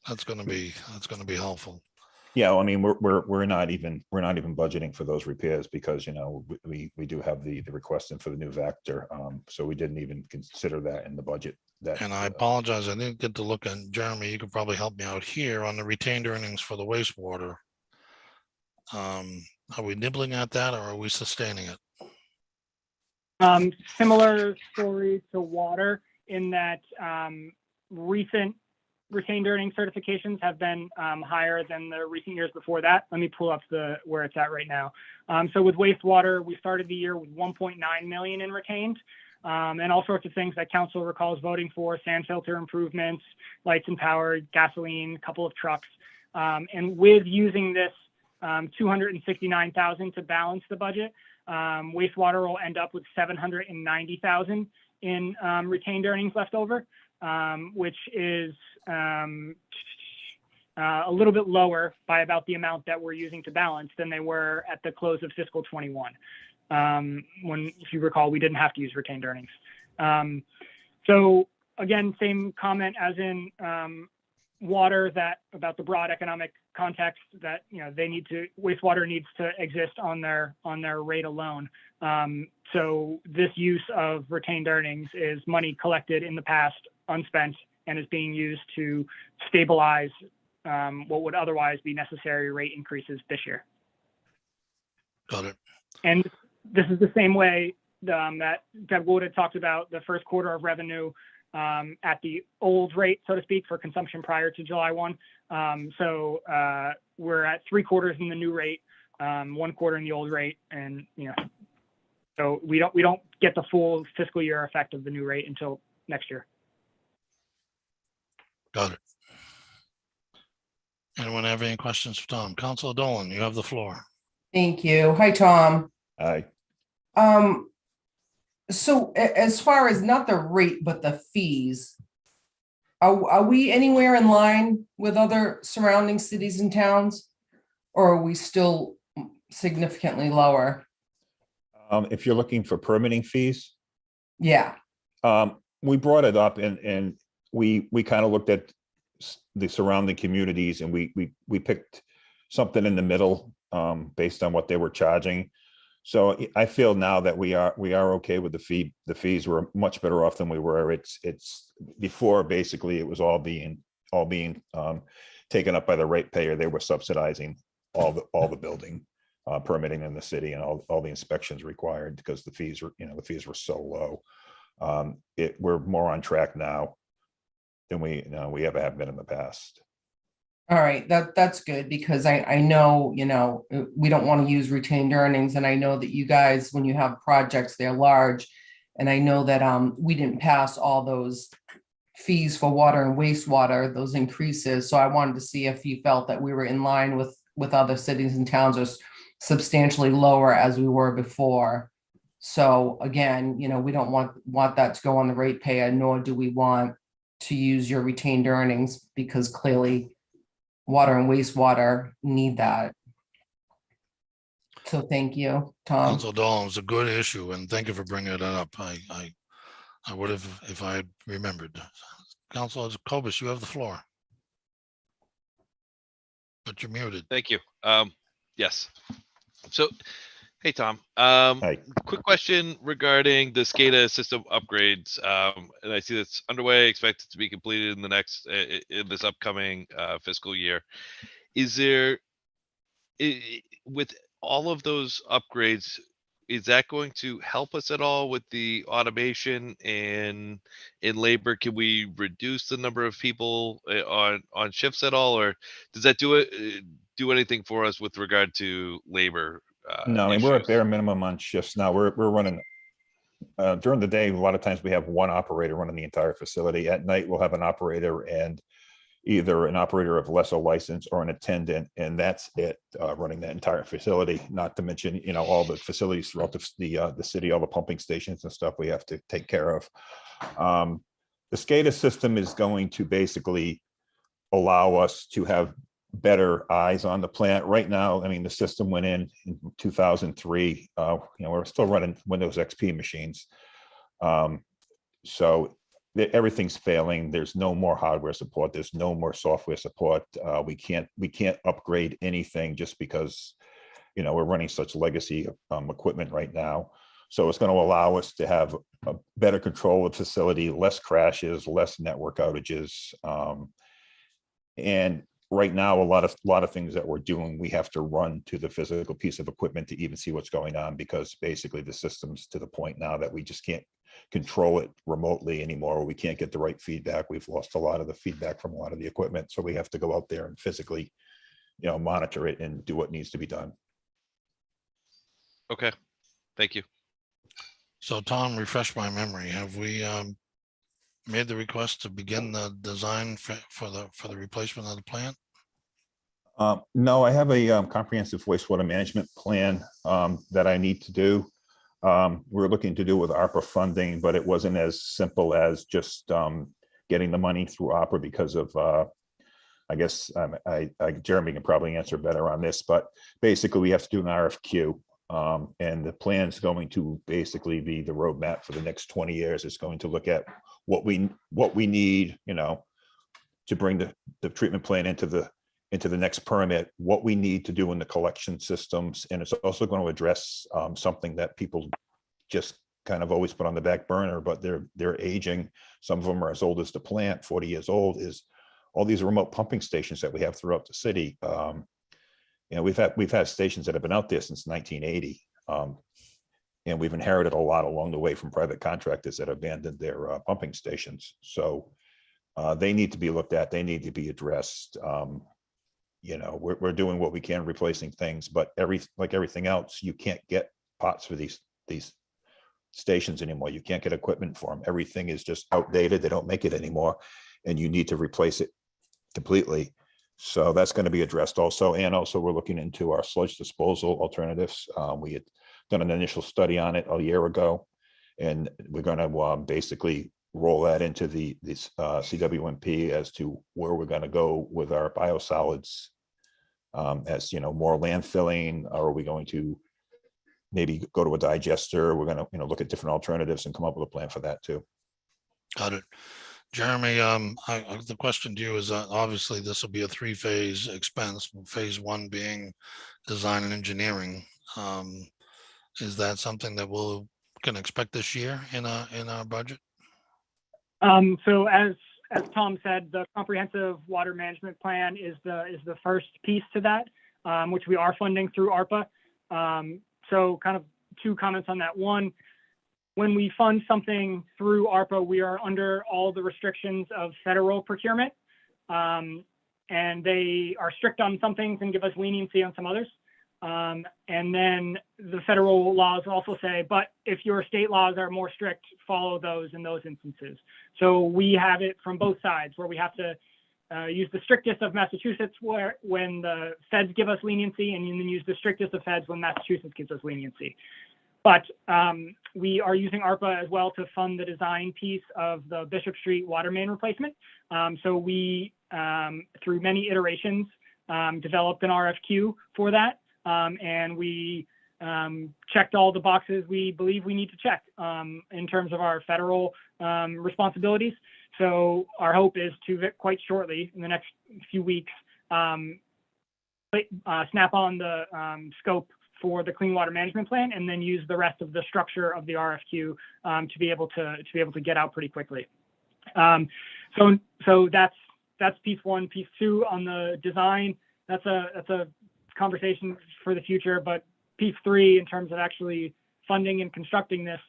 B: that's going to be helpful.
I: Yeah, I mean, we're not even budgeting for those repairs because, you know, we do have the request in for the new Vector. So we didn't even consider that in the budget.
B: And I apologize, I didn't get to look at, Jeremy, you could probably help me out here on the retained earnings for the wastewater. Are we nibbling at that or are we sustaining it?
D: Similar story to water in that recent retained earnings certifications have been higher than the recent years before that. Let me pull up where it's at right now. So with wastewater, we started the year with 1.9 million in retained, and all sorts of things that council recalls voting for: sand filter improvements, lights and power, gasoline, couple of trucks. And with using this 269,000 to balance the budget, wastewater will end up with 790,000 in retained earnings left over, which is a little bit lower by about the amount that we're using to balance than they were at the close of fiscal 21. When, if you recall, we didn't have to use retained earnings. So again, same comment as in water, that about the broad economic context that, you know, wastewater needs to exist on their rate alone. So this use of retained earnings is money collected in the past, unspent, and is being used to stabilize what would otherwise be necessary rate increases this year.
B: Got it.
D: And this is the same way that Deb Wood had talked about the first quarter of revenue at the old rate, so to speak, for consumption prior to July 1. So we're at 3 quarters in the new rate, 1 quarter in the old rate, and, you know, so we don't get the full fiscal year effect of the new rate until next year.
B: Got it. Anyone have any questions for Tom? Councilor Dolan, you have the floor.
C: Thank you. Hi, Tom.
I: Hi.
C: So as far as not the rate, but the fees, are we anywhere in line with other surrounding cities and towns? Or are we still significantly lower?
I: If you're looking for permitting fees,
C: Yeah.
I: we brought it up and we kind of looked at the surrounding communities and we picked something in the middle based on what they were charging. So I feel now that we are okay with the fee. The fees were much better off than we were. It's before, basically it was all being taken up by the ratepayer. They were subsidizing all the building permitting in the city and all the inspections required because the fees were so low. We're more on track now than we ever have been in the past.
C: All right, that's good, because I know, you know, we don't want to use retained earnings, and I know that you guys, when you have projects, they're large, and I know that we didn't pass all those fees for water and wastewater, those increases. So I wanted to see if you felt that we were in line with other cities and towns, or substantially lower as we were before. So again, we don't want that to go on the ratepayer, nor do we want to use your retained earnings, because clearly water and wastewater need that. So thank you, Tom.
B: Council Dolan, it's a good issue, and thank you for bringing it up. I would have if I had remembered. Councilor Jacobus, you have the floor. But you're muted.
A: Thank you. Yes. So, hey, Tom.
I: Hi.
A: Quick question regarding the SCADA system upgrades. And I see that's underway, expected to be completed in the next, in this upcoming fiscal year. Is there, with all of those upgrades, is that going to help us at all with the automation and in labor? Can we reduce the number of people on shifts at all, or does that do anything for us with regard to labor?
I: No, I mean, we're at
A: issues?
I: bare minimum on shifts now. We're running during the day. A lot of times we have one operator running the entire facility. At night, we'll have an operator and either an operator of lesser license or an attendant, and that's it, running that entire facility. Not to mention, all the facilities throughout the city, all the pumping stations and stuff we have to take care of. The SCADA system is going to basically allow us to have better eyes on the plant. Right now, I mean, the system went in 2003. We're still running Windows XP machines. So everything's failing. There's no more hardware support. There's no more software support. We can't upgrade anything just because, we're running such legacy equipment right now. So it's going to allow us to have a better control of the facility, less crashes, less network outages. And right now, a lot of things that we're doing, we have to run to the physical piece of equipment to even see what's going on, because basically the system's to the point now that we just can't control it remotely anymore. We can't get the right feedback. We've lost a lot of the feedback from a lot of the equipment. So we have to go out there and physically, monitor it and do what needs to be done.
A: Okay, thank you.
B: So Tom, refresh my memory. Have we made the request to begin the design for the replacement of the plant?
I: No, I have a comprehensive wastewater management plan that I need to do. We're looking to do with ARPA funding, but it wasn't as simple as just getting the money through ARPA because of, I guess, Jeremy can probably answer better on this, but basically we have to do an RFQ. And the plan is going to basically be the roadmap for the next 20 years. It's going to look at what we need, to bring the treatment plant into the next permit, what we need to do in the collection systems. And it's also going to address something that people just kind of always put on the back burner, but they're aging. Some of them are as old as the plant, 40 years old, is all these remote pumping stations that we have throughout the city. We've had stations that have been out there since 1980. And we've inherited a lot along the way from private contractors that abandoned their pumping stations. So they need to be looked at. They need to be addressed. We're doing what we can, replacing things, but like everything else, you can't get parts for these stations anymore. You can't get equipment for them. Everything is just outdated. They don't make it anymore, and you need to replace it completely. So that's going to be addressed also. And also we're looking into our sludge disposal alternatives. We had done an initial study on it a year ago, and we're going to basically roll that into this CWMP as to where we're going to go with our biosolids. As more landfilling, or are we going to maybe go to a digester? We're going to look at different alternatives and come up with a plan for that too.
B: Got it. Jeremy, the question to you is, obviously this will be a 3-phase expense. Phase 1 being design and engineering. Is that something that we'll can expect this year in our budget?
D: So as Tom said, the comprehensive water management plan is the first piece to that, which we are funding through ARPA. So kind of 2 comments on that. One, when we fund something through ARPA, we are under all the restrictions of federal procurement, and they are strict on some things and give us leniency on some others. And then the federal laws also say, but if your state laws are more strict, follow those in those instances. So we have it from both sides, where we have to use the strictest of Massachusetts when the feds give us leniency, and then use the strictest of feds when Massachusetts gives us leniency. But we are using ARPA as well to fund the design piece of the Bishop Street water main replacement. So we, through many iterations, developed an RFQ for that. And we checked all the boxes we believe we need to check in terms of our federal responsibilities. So our hope is to quite shortly, in the next few weeks, snap on the scope for the clean water management plan, and then use the rest of the structure of the RFQ to be able to get out pretty quickly. So that's piece one. Piece two, on the design, that's a conversation for the future. But piece three, in terms of actually funding and constructing this,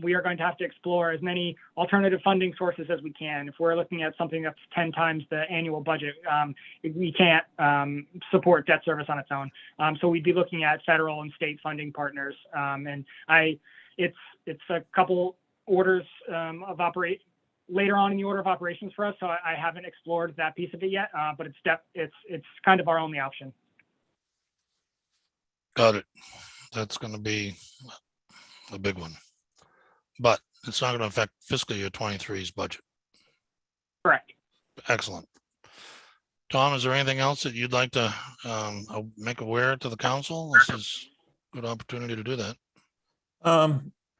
D: we are going to have to explore as many alternative funding sources as we can. If we're looking at something that's 10 times the annual budget, we can't support debt service on its own. So we'd be looking at federal and state funding partners. And it's a couple orders of later on in the order of operations for us. So I haven't explored that piece of it yet, but it's kind of our only option.
B: Got it. That's going to be a big one, but it's not going to affect fiscal year 23's budget.
D: Correct.
B: Excellent. Tom, is there anything else that you'd like to make aware to the council? This is a good opportunity to do that.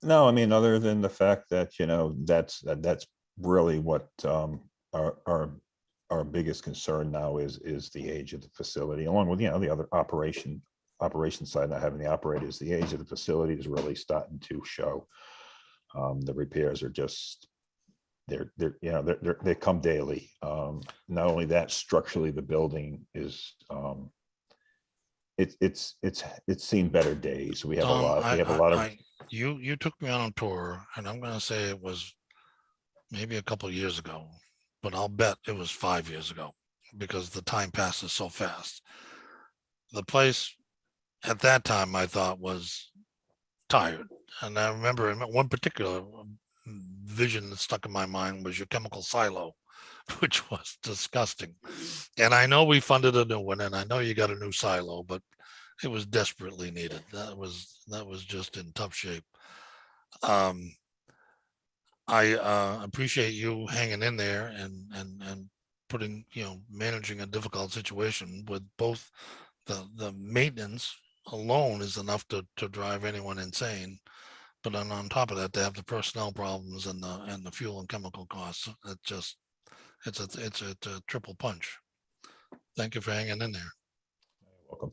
I: No, I mean, other than the fact that, that's really what our biggest concern now is the age of the facility, along with, the other operation side, not having the operators. The age of the facility is really starting to show. The repairs are just, they come daily. Not only that, structurally, the building is, it's seen better days. We have a lot of.
B: You took me on a tour, and I'm going to say it was maybe a couple of years ago, but I'll bet it was 5 years ago, because the time passes so fast. The place at that time, I thought, was tired. And I remember in one particular vision that stuck in my mind was your chemical silo, which was disgusting. And I know we funded a new one, and I know you got a new silo, but it was desperately needed. That was just in tough shape. I appreciate you hanging in there and putting, managing a difficult situation with both the maintenance alone is enough to drive anyone insane, but then on top of that, to have the personnel problems and the fuel and chemical costs, it's a triple punch. Thank you for hanging in there.
I: You're welcome.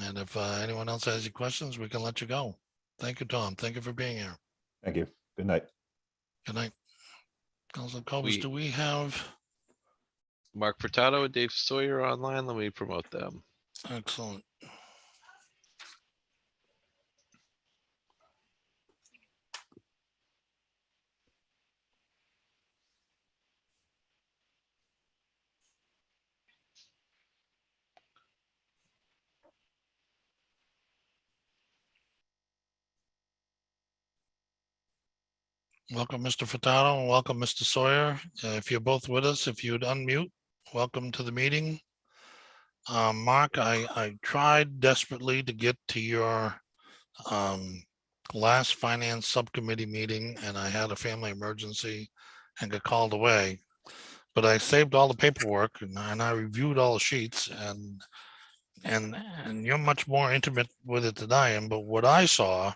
B: And if anyone else has any questions, we can let you go. Thank you, Tom. Thank you for being here.
I: Thank you. Good night.
B: Good night. Councilor Cobus, do we have?
A: Mark Furtado and Dave Sawyer online. Let me promote them.
B: Excellent. Welcome, Mr. Furtado, and welcome, Mr. Sawyer. If you're both with us, if you'd unmute, welcome to the meeting. Mark, I tried desperately to get to your last finance subcommittee meeting, and I had a family emergency and got called away. But I saved all the paperwork, and I reviewed all the sheets, and you're much more intimate with it than I am. But what I saw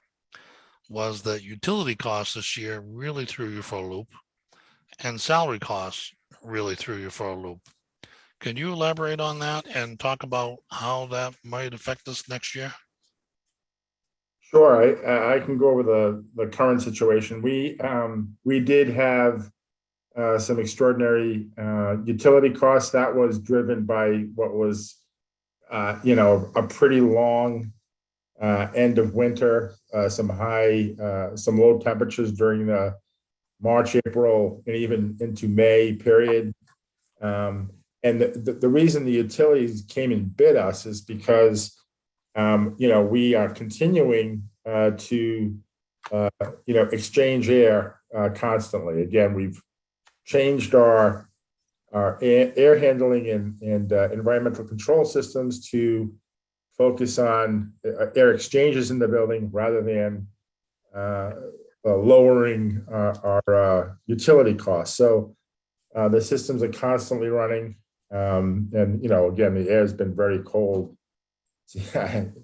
B: was that utility costs this year really threw you for a loop, and salary costs really threw you for a loop. Can you elaborate on that and talk about how that might affect us next year?
J: Sure, I can go over the current situation. We did have some extraordinary utility costs that was driven by what was a pretty long end of winter, some low temperatures during the March, April, and even into May period. And the reason the utilities came and bid us is because we are continuing to exchange air constantly. Again, we've changed our air handling and environmental control systems to focus on air exchanges in the building rather than lowering our utility costs. So the systems are constantly running, and again, the air has been very cold, even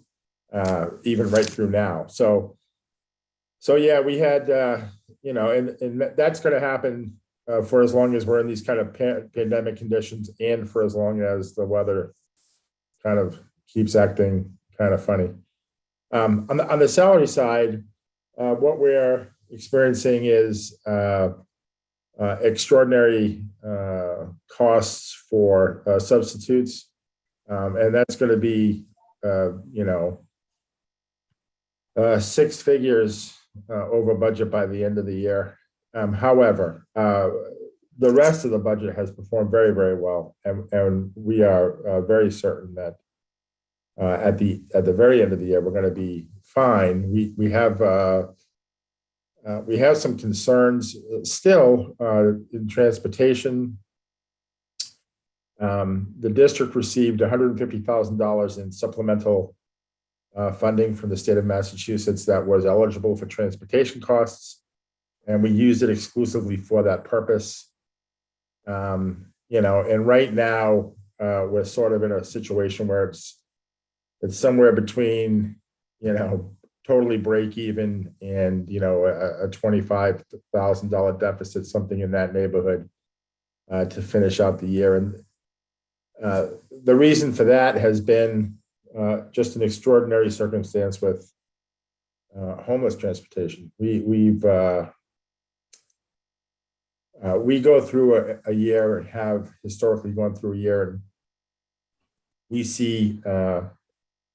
J: right through now. So yeah, we had and that's going to happen for as long as we're in these kind of pandemic conditions, and for as long as the weather kind of keeps acting kind of funny. On the salary side, what we're experiencing is extraordinary costs for substitutes, and that's going to be six figures over budget by the end of the year. However, the rest of the budget has performed very, very well, and we are very certain that at the very end of the year we're going to be fine. We have some concerns still in transportation. The district received $150,000 in supplemental funding from the state of Massachusetts that was eligible for transportation costs, and we used it exclusively for that purpose. And right now we're sort of in a situation where it's somewhere between totally break even and a $25,000 deficit, something in that neighborhood, to finish out the year. And the reason for that has been just an extraordinary circumstance with homeless transportation. We go through a year, and have historically gone through a year, and we see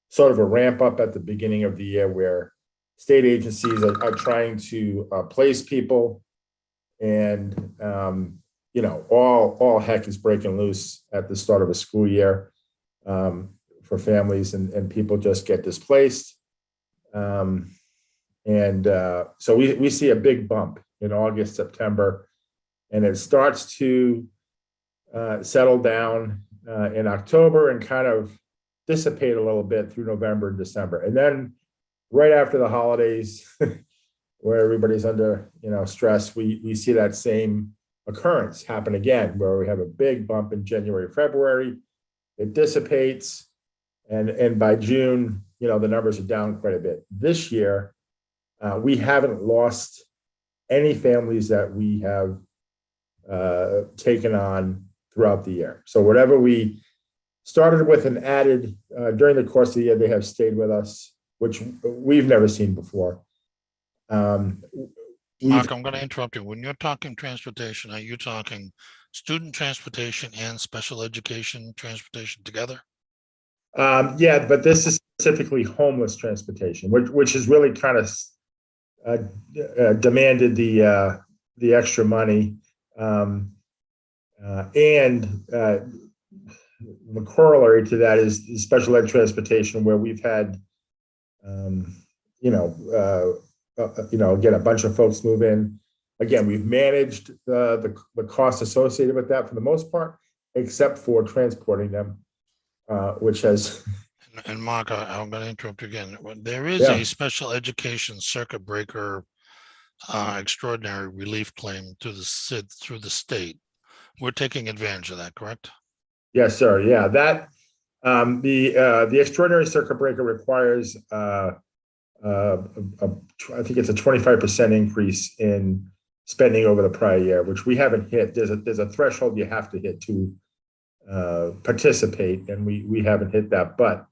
J: sort of a ramp up at the beginning of the year where state agencies are trying to place people, and all heck is breaking loose at the start of a school year for families, and people just get displaced. So we see a big bump in August, September, and it starts to settle down in October and kind of dissipate a little bit through November and December. And then right after the holidays, where everybody's under stress, we see that same occurrence happen again, where we have a big bump in January, February. It dissipates, and by June, the numbers are down quite a bit. This year, we haven't lost any families that we have taken on throughout the year. So whatever we started with and added during the course of the year, they have stayed with us, which we've never seen before.
B: Mark, I'm going to interrupt you. When you're talking transportation, are you talking student transportation and special education transportation together?
J: Yeah, but this is specifically homeless transportation, which has really kind of demanded the extra money. And the corollary to that is special ed transportation, where we've had, again, a bunch of folks move in. Again, we've managed the costs associated with that for the most part, except for transporting them, which has.
B: And Mark, I'm going to interrupt you again. There is a special education circuit breaker extraordinary relief claim to the SID through the state. We're taking advantage of that, correct?
J: Yes, sir. Yeah, that the extraordinary circuit breaker requires I think it's a 25% increase in spending over the prior year, which we haven't hit. There's a threshold you have to hit to participate, and we haven't hit that. But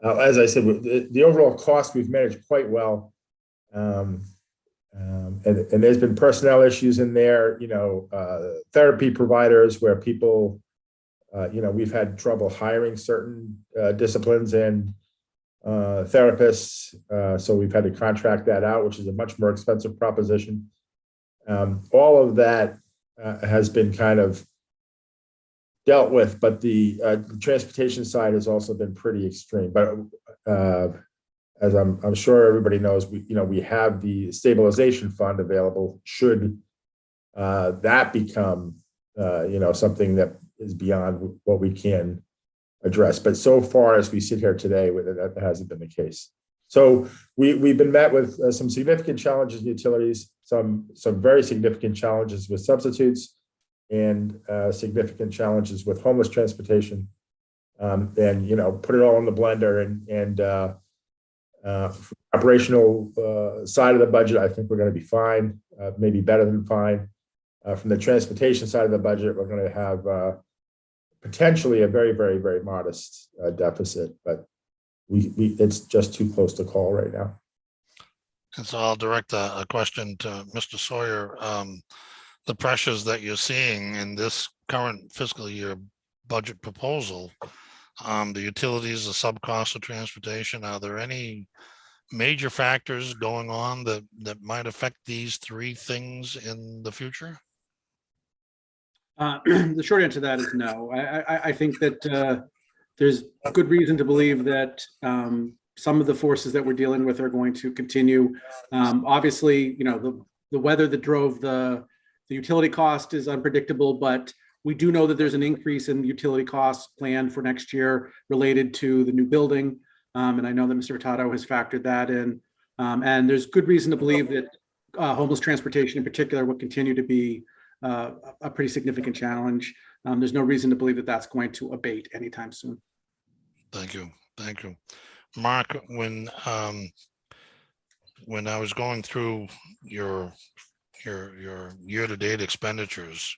J: as I said, the overall cost we've managed quite well. And there's been personnel issues in there, therapy providers where people, we've had trouble hiring certain disciplines and therapists. So we've had to contract that out, which is a much more expensive proposition. All of that has been kind of dealt with, but the transportation side has also been pretty extreme. But as I'm sure everybody knows, we have the stabilization fund available should that become something that is beyond what we can address. But so far as we sit here today, that hasn't been the case. So we've been met with some significant challenges in utilities, some very significant challenges with substitutes, and significant challenges with homeless transportation. And put it all in the blender, and operational side of the budget, I think we're going to be fine, maybe better than fine. From the transportation side of the budget, we're going to have potentially a very, very, very modest deficit, but it's just too close to call right now.
B: And so I'll direct a question to Mr. Sawyer. The pressures that you're seeing in this current fiscal year budget proposal, the utilities, the sub-cost of transportation, are there any major factors going on that might affect these three things in the future?
K: The short answer to that is no. I think that there's good reason to believe that some of the forces that we're dealing with are going to continue. Obviously, the weather that drove the utility cost is unpredictable, but we do know that there's an increase in utility costs planned for next year related to the new building. And I know that Mr. Hurtado has factored that in. And there's good reason to believe that homeless transportation in particular will continue to be a pretty significant challenge. There's no reason to believe that that's going to abate anytime soon.
B: Thank you. Mark, when I was going through your year-to-date expenditures,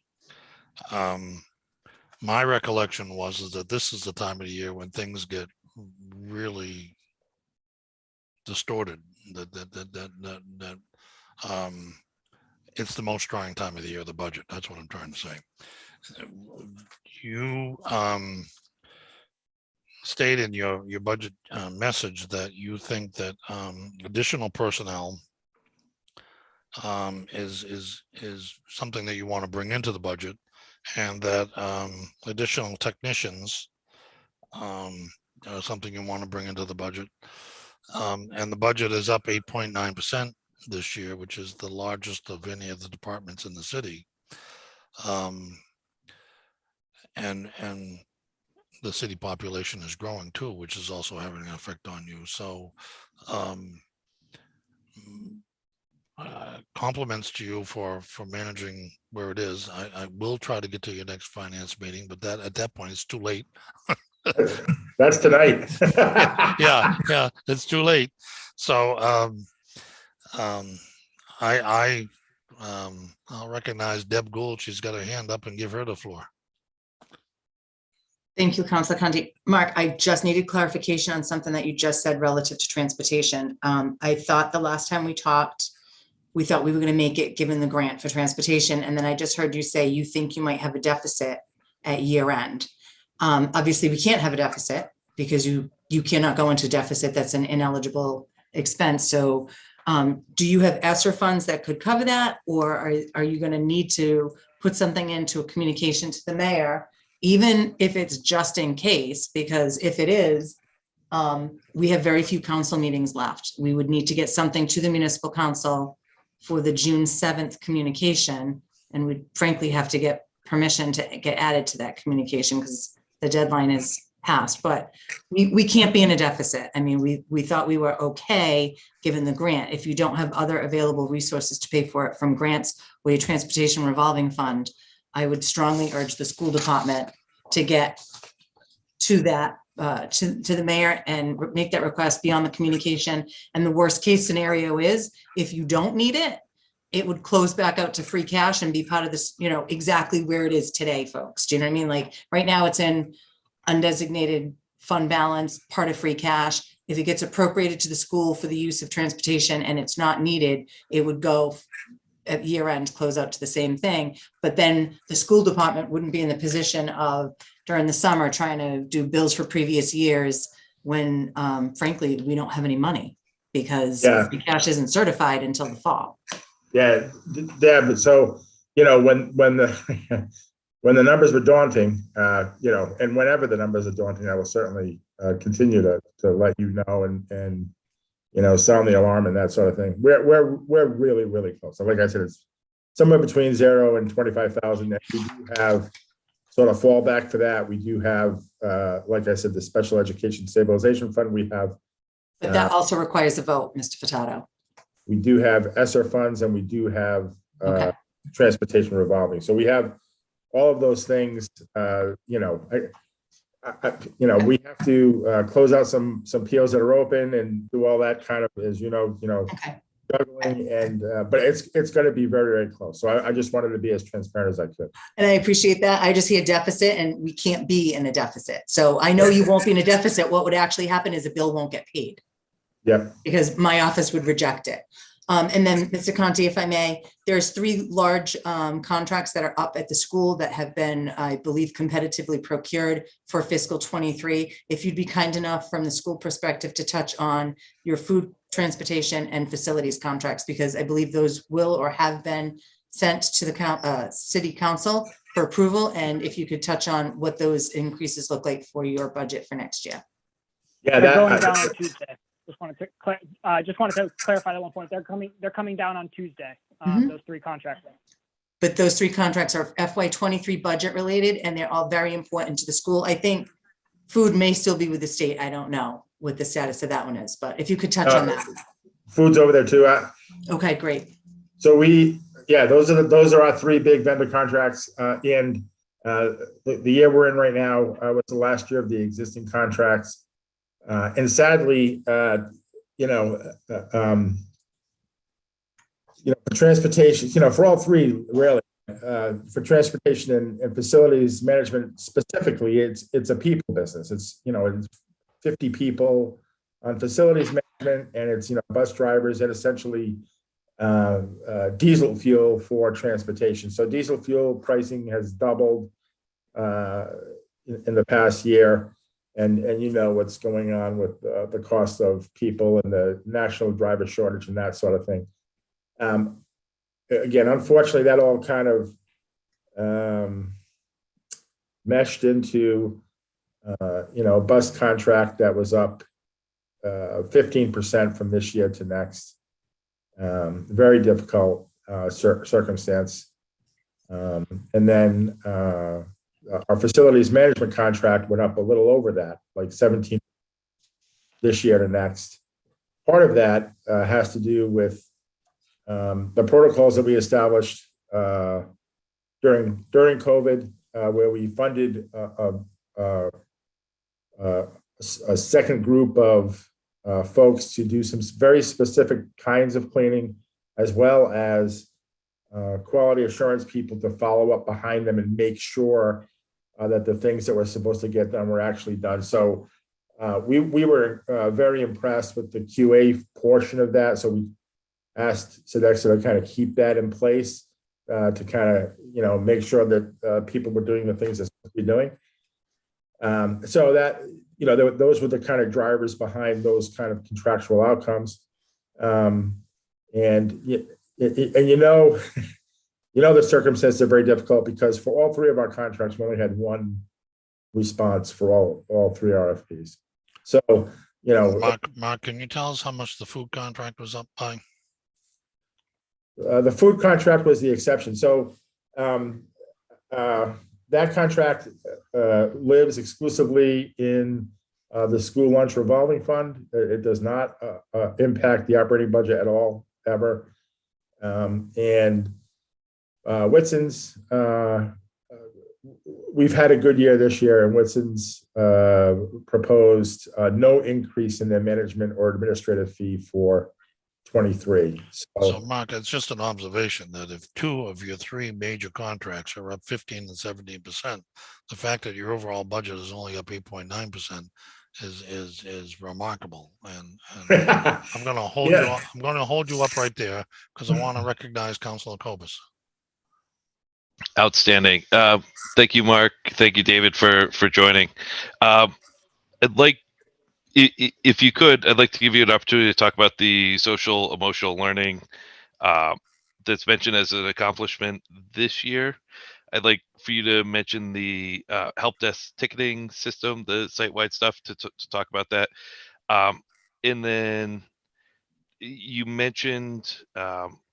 B: my recollection was that this is the time of the year when things get really distorted. That it's the most trying time of the year, the budget. That's what I'm trying to say. You stated in your budget message that you think that additional personnel is something that you want to bring into the budget, and that additional technicians are something you want to bring into the budget. And the budget is up 8.9% this year, which is the largest of any of the departments in the city. And the city population is growing too, which is also having an effect on you. So compliments to you for managing where it is. I will try to get to your next finance meeting, but at that point it's too late.
J: That's tonight.
B: yeah, it's too late. So I'll recognize Deb Gould. She's got her hand up, and give her the floor.
G: Thank you, Councilor Conti. Mark, I just needed clarification on something that you just said relative to transportation. I thought the last time we talked, we thought we were going to make it given the grant for transportation. And then I just heard you say you think you might have a deficit at year end. Obviously, we can't have a deficit because you cannot go into deficit. That's an ineligible expense. So do you have ESSER funds that could cover that? Or are you going to need to put something into a communication to the mayor, even if it's just in case? Because if it is, we have very few council meetings left. We would need to get something to the municipal council for the June 7th communication. And we'd frankly have to get permission to get added to that communication because the deadline is passed, but we can't be in a deficit. I mean, we thought we were okay given the grant. If you don't have other available resources to pay for it from grants or your transportation revolving fund, I would strongly urge the school department to get to that, to the mayor and make that request beyond the communication. And the worst case scenario is if you don't need it, it would close back out to free cash and be part of this, exactly where it is today, folks. Do you know what I mean? Like right now it's in undesignated fund balance, part of free cash. If it gets appropriated to the school for the use of transportation and it's not needed, it would go at year end, close out to the same thing. But then the school department wouldn't be in the position of during the summer trying to do bills for previous years when frankly, we don't have any money because the cash isn't certified until the fall.
J: Yeah, Deb. So, when the when the numbers were daunting, and whenever the numbers are daunting, I will certainly continue to let you know and sound the alarm and that sort of thing. We're really, really close. So like I said, it's somewhere between 0 and 25,000. And we do have sort of fallback for that. We do have, like I said, the Special Education Stabilization Fund. We have.
G: But that also requires a vote, Mr. Furtado.
J: We do have ESSER funds, and we do have
G: Okay.
J: transportation revolving. So we have all of those things. We have to close out some POs that are open and do all that kind of, as
G: Okay.
J: juggling, and but it's going to be very, very close. So I just wanted to be as transparent as I could.
G: And I appreciate that. I just see a deficit and we can't be in a deficit. So I know you won't be in a deficit. What would actually happen is a bill won't get paid.
J: Yep.
G: Because my office would reject it. And then, Mr. Conti, if I may, there's 3 large contracts that are up at the school that have been, I believe, competitively procured for fiscal 23. If you'd be kind enough from the school perspective to touch on your food, transportation, and facilities contracts, because I believe those will or have been sent to the city council for approval. And if you could touch on what those increases look like for your budget for next year.
J: Yeah,
D: They're going down on Tuesday. Just wanted to clarify that one point. They're coming down on Tuesday. Those 3 contracts.
G: But those 3 contracts are FY23 budget related, and they're all very important to the school. I think food may still be with the state. I don't know what the status of that one is, but if you could touch on that.
J: Food's over there too.
G: Okay, great.
J: So those are our 3 big vendor contracts. And the year we're in right now was the last year of the existing contracts. And sadly, for transportation, for all 3, really, for transportation and facilities management specifically, it's a people business. It's 50 people on facilities management, and it's bus drivers and essentially diesel fuel for transportation. So diesel fuel pricing has doubled in the past year. And what's going on with the cost of people and the national driver shortage and that sort of thing. Again, unfortunately, that all kind of meshed into a bus contract that was up 15% from this year to next. Very difficult circumstance. And then our facilities management contract went up a little over that, like 17 this year to next. Part of that has to do with the protocols that we established during COVID, where we funded a second group of folks to do some very specific kinds of cleaning, as well as quality assurance people to follow up behind them and make sure that the things that were supposed to get done were actually done. So we were very impressed with the QA portion of that. So we asked Sodexo to kind of keep that in place to kind of, make sure that people were doing the things they're supposed to be doing. So that, those were the kind of drivers behind those kind of contractual outcomes. The circumstances are very difficult because for all 3 of our contracts, we only had 1 response for all 3 RFPs. So,
B: Mark, can you tell us how much the food contract was up by?
J: The food contract was the exception. So that contract lives exclusively in the school lunch revolving fund. It does not impact the operating budget at all, ever. And Whitson's, we've had a good year this year, and Whitson's proposed no increase in their management or administrative fee for 23.
B: So Mark, it's just an observation that if 2 of your 3 major contracts are up 15 and 17%, the fact that your overall budget is only up 8.9% is remarkable. And I'm going to hold you up. I'm going to hold you up right there because I want to recognize Councilor Cobus.
A: Outstanding. Thank you, Mark. Thank you, David, for joining. I'd like, if you could, I'd like to give you an opportunity to talk about the social emotional learning that's mentioned as an accomplishment this year. I'd like for you to mention the help desk ticketing system, the site-wide stuff, to talk about that. And then you mentioned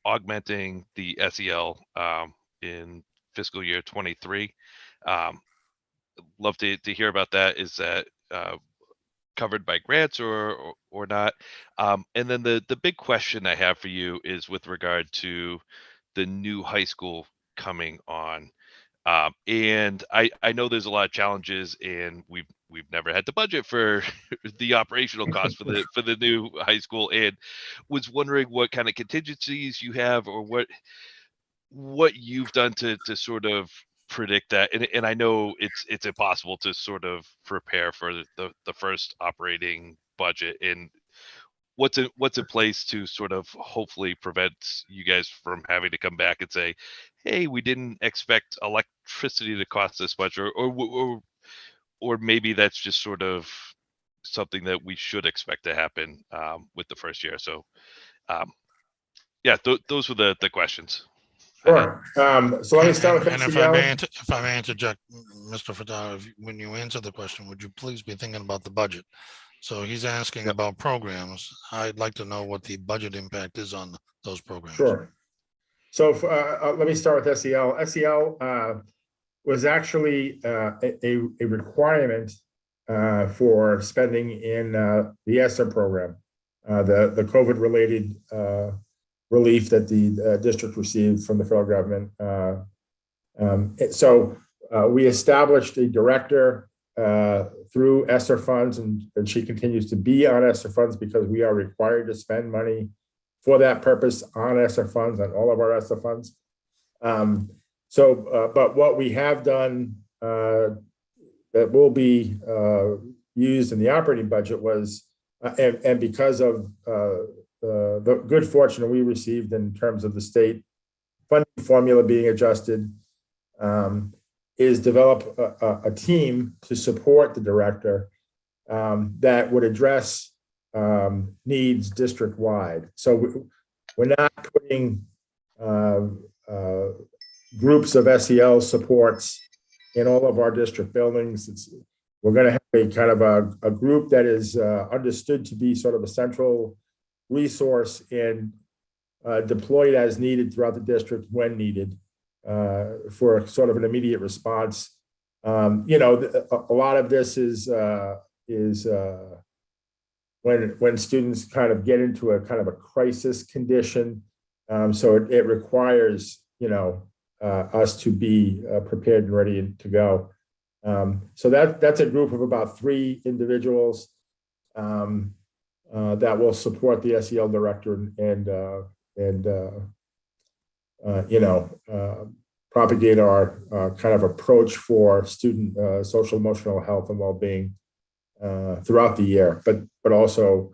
A: augmenting the SEL in fiscal year 23. Love to hear about that. Is that covered by grants or not? And then the big question I have for you is with regard to the new high school coming on. And I know there's a lot of challenges, and we've never had the budget for the operational costs for the new high school, and was wondering what kind of contingencies you have, or what you've done to sort of predict that. And I know it's impossible to sort of prepare for the first operating budget, and what's in place to sort of hopefully prevent you guys from having to come back and say, hey, we didn't expect electricity to cost this much, or maybe that's just sort of something that we should expect to happen with the first year. So yeah, those were the questions I had.
J: Sure. So let me start with
B: And if I may,
J: SEL.
B: if I may interject, Mr. Fadar, when you answer the question, would you please be thinking about the budget? So he's asking
A: Yep.
B: about programs. I'd like to know what the budget impact is on those programs.
J: Sure. So let me start with SEL. SEL was actually a requirement for spending in the ESSER program, the COVID-related relief that the district received from the federal government. So we established a director through ESSER funds, and she continues to be on ESSER funds because we are required to spend money for that purpose on ESSER funds, on all of our ESSER funds. But what we have done that will be used in the operating budget was, and because of the good fortune we received in terms of the state funding formula being adjusted, is develop a team to support the director that would address needs district-wide. So we're not putting groups of SEL supports in all of our district buildings. We're going to have a kind of a group that is understood to be sort of a central resource and deployed as needed throughout the district when needed for sort of an immediate response. You know, a lot of this is when students kind of get into a kind of a crisis condition. So it requires, you know, us to be prepared and ready to go. So that's a group of about 3 individuals that will support the SEL director and you know, propagate our kind of approach for student social emotional health and well-being throughout the year, but also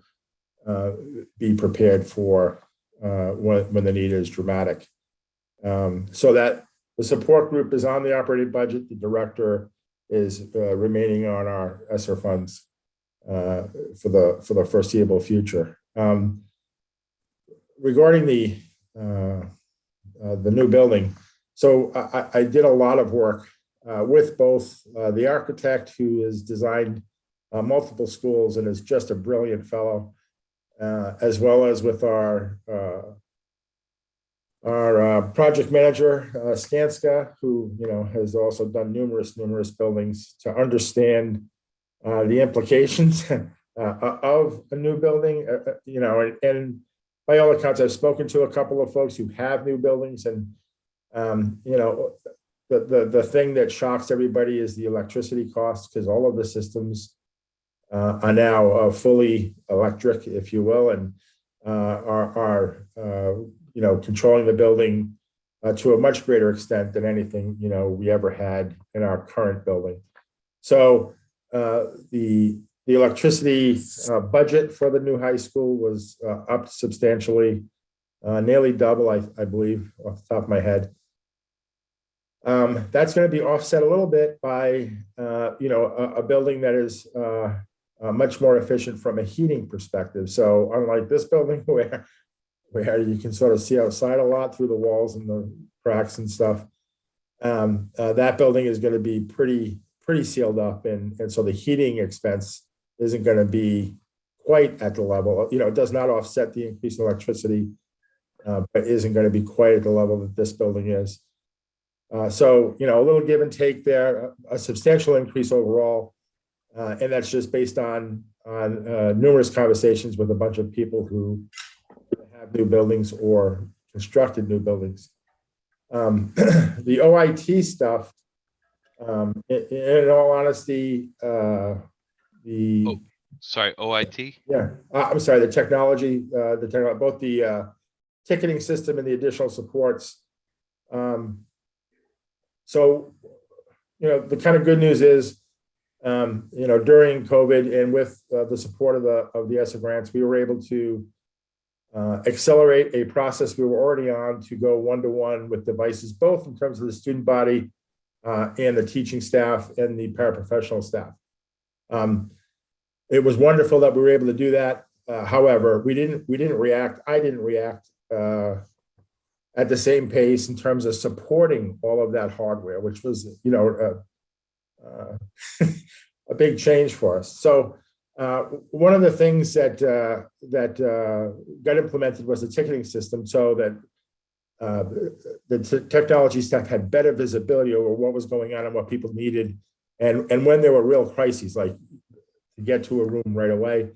J: be prepared for when the need is dramatic. So that the support group is on the operating budget. The director is remaining on our ESSER funds for the foreseeable future. Regarding the new building, so I did a lot of work with both the architect who has designed multiple schools and is just a brilliant fellow, as well as with our project manager, Skanska, who, you know, has also done numerous buildings to understand the implications of a new building, you know, and by all accounts, I've spoken to a couple of folks who have new buildings, and you know, the thing that shocks everybody is the electricity costs, because all of the systems are now fully electric, if you will, and are you know, controlling the building to a much greater extent than anything, you know, we ever had in our current building. So the electricity budget for the new high school was up substantially, nearly double, I believe, off the top of my head. That's going to be offset a little bit by, you know, a building that is much more efficient from a heating perspective. So unlike this building where you can sort of see outside a lot through the walls and the cracks and stuff, That building is going to be pretty sealed up, and so the heating expense isn't going to be quite at the level. It does not offset the increase in electricity, but isn't going to be quite at the level that this building is. So a little give and take there, a substantial increase overall, and that's just based on numerous conversations with a bunch of people who have new buildings or constructed new buildings. The OIT stuff, in all honesty,
A: Sorry, OIT?
J: I'm sorry, the technology, both the ticketing system and the additional supports. So, the kind of good news is, during COVID and with the support of the ESSA grants, we were able to accelerate a process we were already on to go one-to-one with devices, both in terms of the student body and the teaching staff and the paraprofessional staff. It was wonderful that we were able to do that. However, we didn't react. I didn't react at the same pace in terms of supporting all of that hardware, which was, a big change for us. So one of the things that got implemented was the ticketing system, so that the technology staff had better visibility over what was going on and what people needed, and when there were real crises, like to get to a room right away.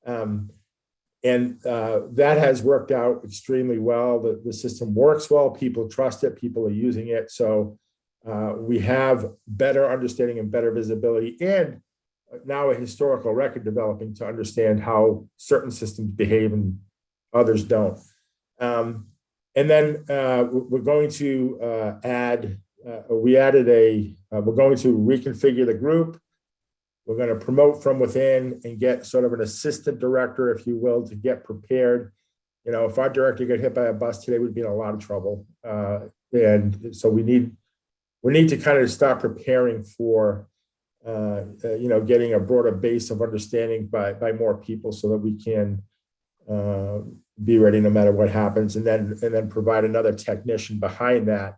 J: And that has worked out extremely well. The system works well. People trust it. People are using it. So we have better understanding and better visibility, and now a historical record developing to understand how certain systems behave and others don't. And then we're going to we're going to reconfigure the group. We're going to promote from within and get sort of an assistant director, if you will, to get prepared. If our director got hit by a bus today, we'd be in a lot of trouble. And so we need to kind of start preparing for, getting a broader base of understanding by more people, so that we can be ready no matter what happens, and then provide another technician behind that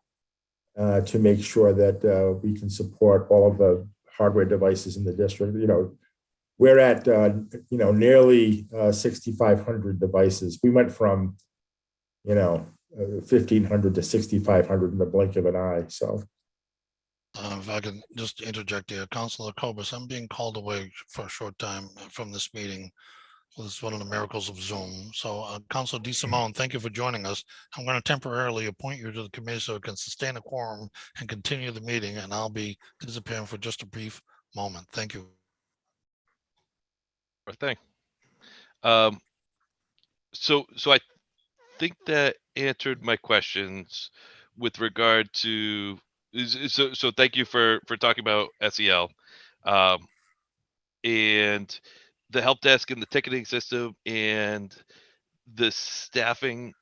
J: to make sure that we can support all of the hardware devices in the district. We're at nearly 6,500 devices. We went from 1,500 to 6,500 in the blink of an eye. So
B: if I can just interject here, Councilor Cobus, I'm being called away for a short time from this meeting. Well, this is one of the miracles of Zoom. So Councilor DeSimone, thank you for joining us. I'm going to temporarily appoint you to the committee so it can sustain a quorum and continue the meeting, and I'll be disappearing for just a brief moment. Thank you.
A: Sure thing. So I think that answered my questions with regard to. So thank you for talking about SEL, and the help desk and the ticketing system and the staffing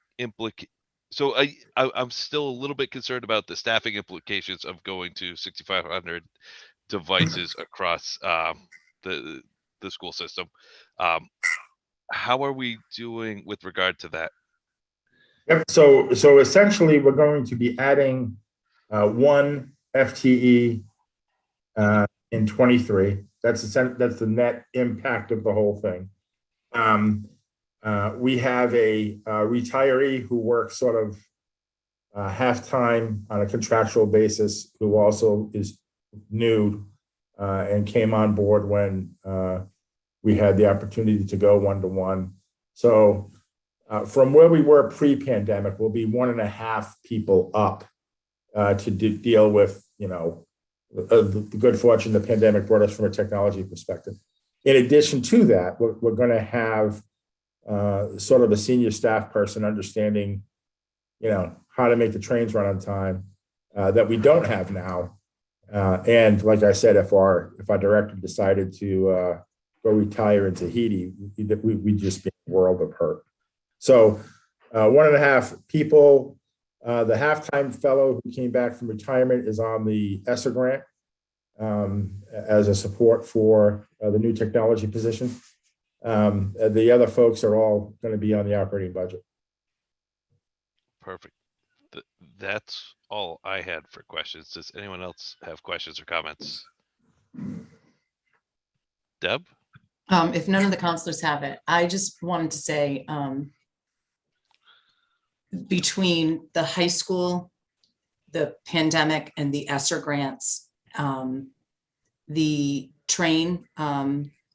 A: So I'm still a little bit concerned about the staffing implications of going to 6,500 devices across the school system. How are we doing with regard to that?
J: Yep. So essentially, we're going to be adding one FTE in 23. That's the net impact of the whole thing. We have a retiree who works sort of half-time on a contractual basis, who also is new and came on board when we had the opportunity to go one-to-one. So from where we were pre-pandemic, we'll be 1.5 people up to deal with, the good fortune the pandemic brought us from a technology perspective. In addition to that, we're going to have sort of a senior staff person understanding, how to make the trains run on time that we don't have now. And like I said, if our director decided to go retire in Tahiti, we'd just be in a world of hurt. So 1.5 people. The half-time fellow who came back from retirement is on the ESSA grant as a support for the new technology position. The other folks are all going to be on the operating budget.
A: Perfect. That's all I had for questions. Does anyone else have questions or comments? Deb?
G: If none of the counselors have it, I just wanted to say, between the high school, the pandemic, and the ESSER grants, the train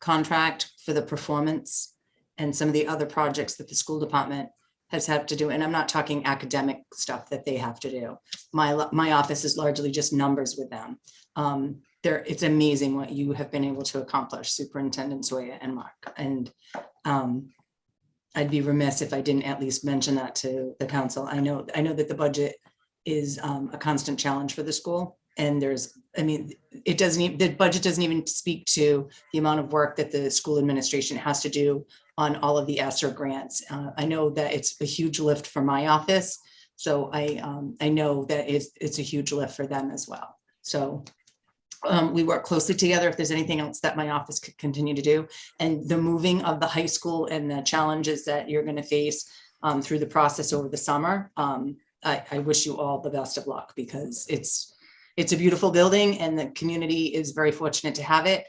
G: contract for the performance and some of the other projects that the school department has had to do, and I'm not talking academic stuff that they have to do. My office is largely just numbers with them. It's amazing what you have been able to accomplish, Superintendent Zoya and Mark. And I'd be remiss if I didn't at least mention that to the council. I know that the budget is a constant challenge for the school. And the budget doesn't even speak to the amount of work that the school administration has to do on all of the ESSER grants. I know that it's a huge lift for my office. So I know that it's a huge lift for them as well. So we work closely together if there's anything else that my office could continue to do. And the moving of the high school and the challenges that you're going to face through the process over the summer, I wish you all the best of luck, because it's a beautiful building and the community is very fortunate to have it.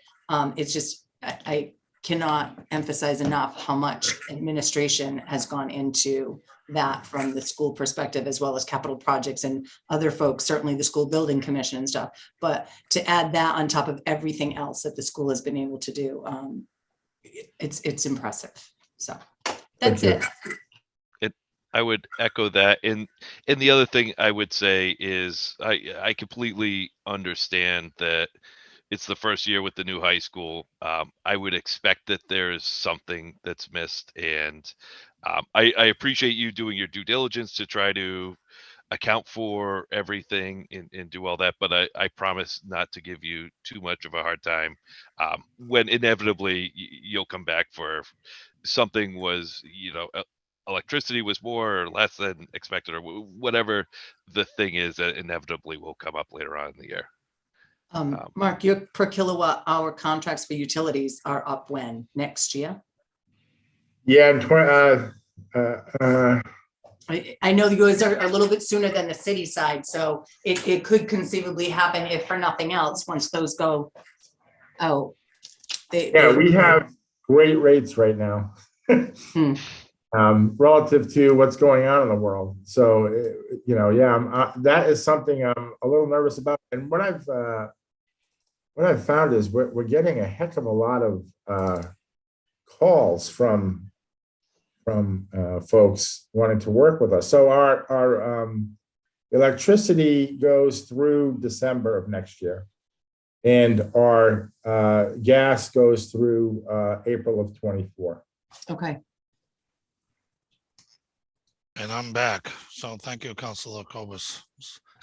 G: It's just, I cannot emphasize enough how much administration has gone into that from the school perspective, as well as capital projects and other folks, certainly the school building commission and stuff. But to add that on top of everything else that the school has been able to do, it's impressive. So that's it.
A: I would echo that. And the other thing I would say is I completely understand that it's the first year with the new high school. I would expect that there's something that's missed. And I appreciate you doing your due diligence to try to account for everything and do all that. But I promise not to give you too much of a hard time when inevitably you'll come back for something was, electricity was more or less than expected, or whatever the thing is that inevitably will come up later on in the year.
G: Mark, your per kilowatt hour contracts for utilities are up when? Next year?
J: Yeah,
G: I know you guys are a little bit sooner than the city side, so it could conceivably happen, if for nothing else, once those go out.
J: We have great rates right now. Relative to what's going on in the world. So, that is something I'm a little nervous about. And what I've found is we're getting a heck of a lot of calls from folks wanting to work with us. So our electricity goes through December of next year, and our gas goes through April of 24.
G: Okay.
B: And I'm back. So thank you, Councilor Cobus.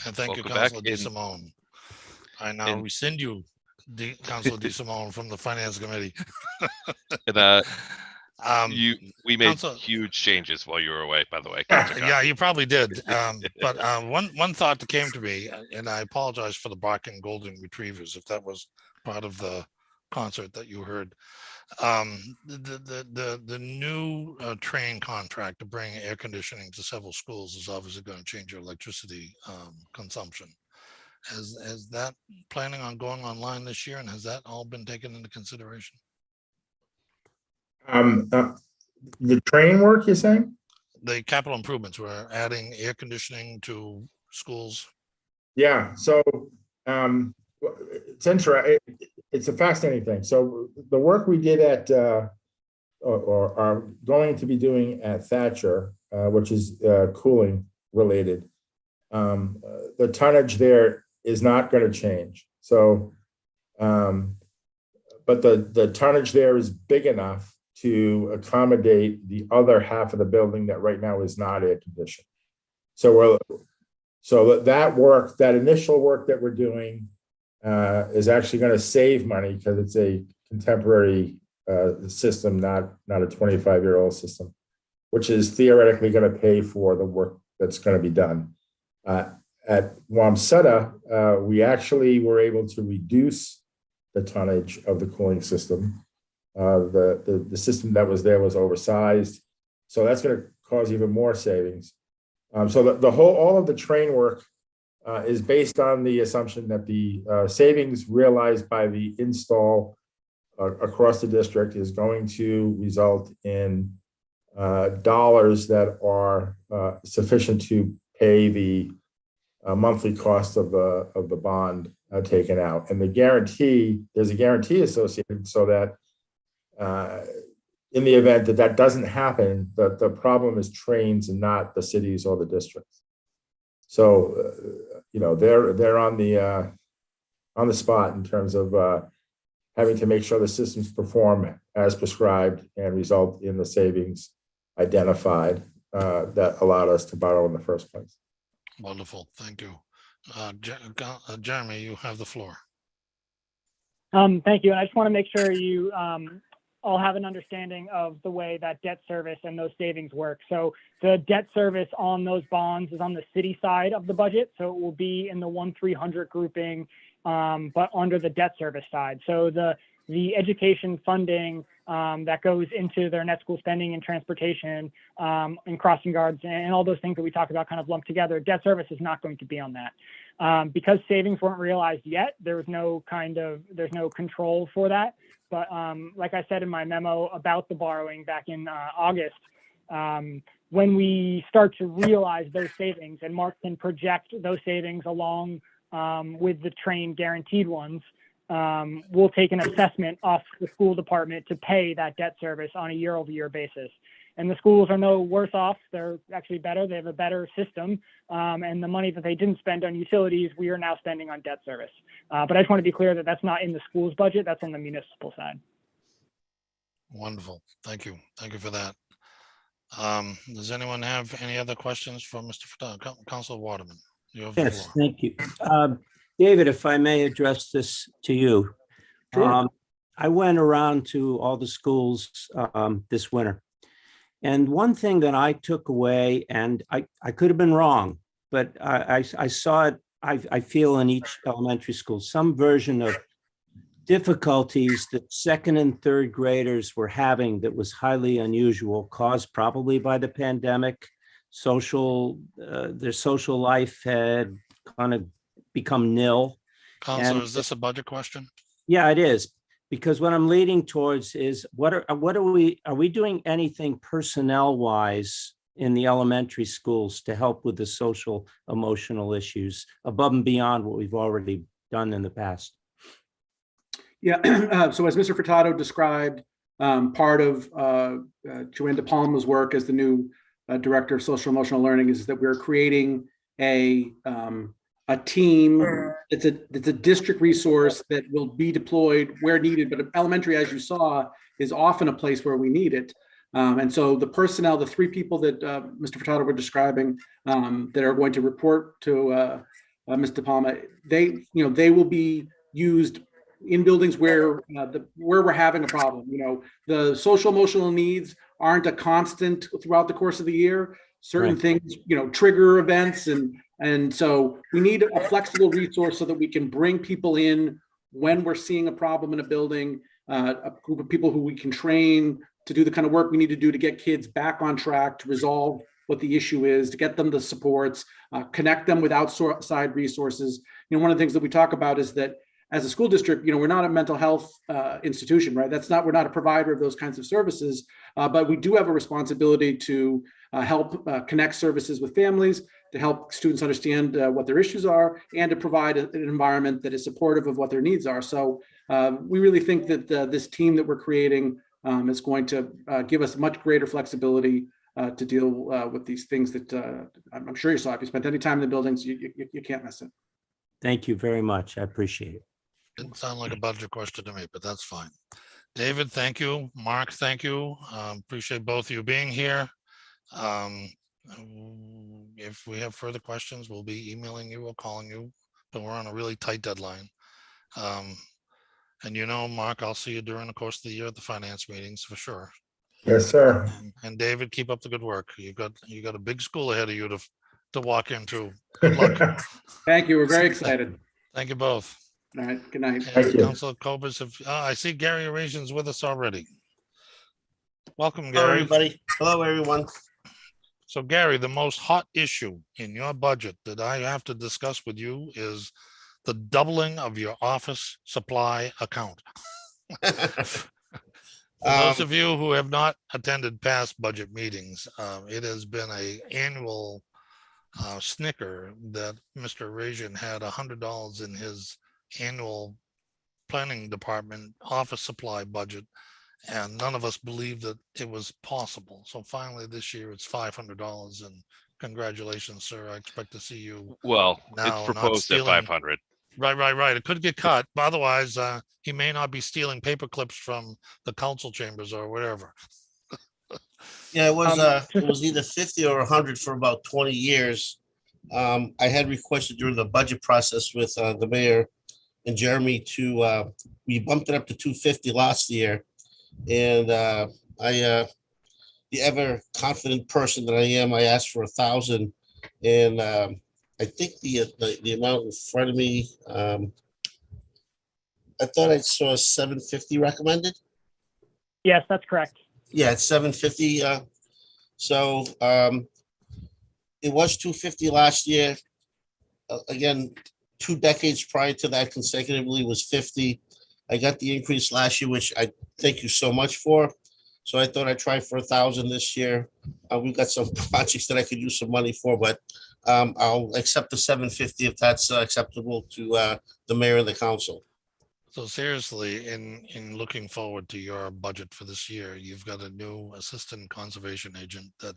B: And thank you,
A: Welcome
B: Councilor
A: back.
B: DeSimone. I now rescind you, Councilor DeSimone, from the Finance Committee.
A: And we made
B: Councilor,
A: huge changes while you were away, by the way.
B: yeah, you probably did. But one thought that came to me, and I apologize for the barking golden retrievers if that was part of the concert that you heard. The new train contract to bring air conditioning to several schools is obviously going to change your electricity consumption. Has that planning on going online this year, and has that all been taken into consideration?
J: The train work, you're saying?
B: The capital improvements, we're adding air conditioning to schools.
J: Yeah, so it's interesting. It's a fascinating thing. So the work we did at or are going to be doing at Thatcher, which is cooling related, the tonnage there is not going to change. So, but the tonnage there is big enough to accommodate the other half of the building that right now is not air conditioned. So that work, that initial work that we're doing, is actually going to save money because it's a contemporary system, not a 25-year-old system, which is theoretically going to pay for the work that's going to be done. At Wamsutta, we actually were able to reduce the tonnage of the cooling system. The system that was there was oversized, so that's going to cause even more savings. So all of the train work is based on the assumption that the savings realized by the install across the district is going to result in dollars that are sufficient to pay the monthly cost of the bond taken out. And there's a guarantee associated so that in the event that that doesn't happen, the problem is trains and not the cities or the districts. So, they're on the spot in terms of having to make sure the systems perform as prescribed and result in the savings identified that allowed us to borrow in the first place.
B: Wonderful, thank you. Jeremy, you have the floor.
D: Thank you. And I just want to make sure you all have an understanding of the way that debt service and those savings work. So the debt service on those bonds is on the city side of the budget. So it will be in the 1-300 grouping, but under the debt service side. So the education funding that goes into their net school spending and transportation and crossing guards and all those things that we talked about kind of lumped together, debt service is not going to be on that. Because savings weren't realized yet, there's no control for that. But like I said in my memo about the borrowing back in August, when we start to realize those savings and Mark can project those savings along with the train guaranteed ones, we'll take an assessment off the school department to pay that debt service on a year-over-year basis. And the schools are no worse off. They're actually better. They have a better system. And the money that they didn't spend on utilities, we are now spending on debt service. But I just want to be clear that that's not in the school's budget. That's on the municipal side.
B: Wonderful. Thank you. Thank you for that. Does anyone have any other questions for Mr. Furtado? Councilor Waterman, you have the
H: Yes,
B: floor.
H: thank you. David, if I may address this to you.
K: Sure.
H: I went around to all the schools this winter. And one thing that I took away, and I could have been wrong, but I saw it, I feel in each elementary school, some version of difficulties that second and third graders were having that was highly unusual, caused probably by the pandemic. Their social life had kind of become nil.
B: Counselor, is this a budget question?
H: Yeah, it is. Because what I'm leading towards is are we doing anything personnel wise in the elementary schools to help with the social emotional issues above and beyond what we've already done in the past?
K: Yeah, so as Mr. Furtado described, part of Joanne De Palma's work as the new Director of Social Emotional Learning is that we're creating a team. It's a district resource that will be deployed where needed, but elementary, as you saw, is often a place where we need it. And so the personnel, the three people that Mr. Furtado were describing that are going to report to Ms. De Palma, they will be used in buildings where we're having a problem. The social emotional needs aren't a constant throughout the course of the year. Certain things, trigger events, and so we need a flexible resource so that we can bring people in when we're seeing a problem in a building, a group of people who we can train to do the kind of work we need to do to get kids back on track, to resolve what the issue is, to get them the supports, connect them with outside resources. One of the things that we talk about is that as a school district, we're not a mental health institution, right? We're not a provider of those kinds of services, but we do have a responsibility to help connect services with families, to help students understand what their issues are, and to provide an environment that is supportive of what their needs are. So we really think that this team that we're creating is going to give us much greater flexibility to deal with these things that I'm sure you saw. If you spent any time in the buildings, you can't miss it.
H: Thank you very much. I appreciate it.
B: Didn't sound like a budget question to me, but that's fine. David, thank you. Mark, thank you. Appreciate both of you being here. If we have further questions, we'll be emailing you or calling you, but we're on a really tight deadline. And Mark, I'll see you during the course of the year at the finance meetings for sure.
J: Yes, sir.
B: And David, keep up the good work. You got a big school ahead of you to walk into. Good luck.
K: Thank you. We're very excited.
B: Thank you both.
K: All right. Good night.
J: Thank you.
B: Councilor Cobus, I see Gary Arazian's with us already. Welcome,
L: Hello,
B: Gary.
L: everybody. Hello, everyone.
B: So Gary, the most hot issue in your budget that I have to discuss with you is the doubling of your office supply account. For those of you who have not attended past budget meetings, it has been a annual snicker that Mr. Rajan had $100 in his annual planning department office supply budget, and none of us believed that it was possible. So finally this year it's $500, and congratulations, sir. I expect to see you
A: Well,
B: now
A: it's
B: not
A: proposed at
B: stealing.
A: 500.
B: Right. It could get cut, but otherwise he may not be stealing paper clips from the council chambers or whatever.
L: Yeah, it was either 50 or 100 for about 20 years. I had requested during the budget process with the mayor and Jeremy to we bumped it up to 250 last year. And the ever confident person that I am, I asked for 1,000. And I think the amount in front of me, I thought I saw 750 recommended.
D: Yes, that's correct.
L: Yeah, it's 750. So it was 250 last year. Again, 2 decades prior to that consecutively was 50. I got the increase last year, which I thank you so much for. So I thought I'd try for 1,000 this year. We've got some projects that I could use some money for, but I'll accept the 750 if that's acceptable to the mayor and the council.
B: So seriously, in looking forward to your budget for this year, you've got a new assistant conservation agent that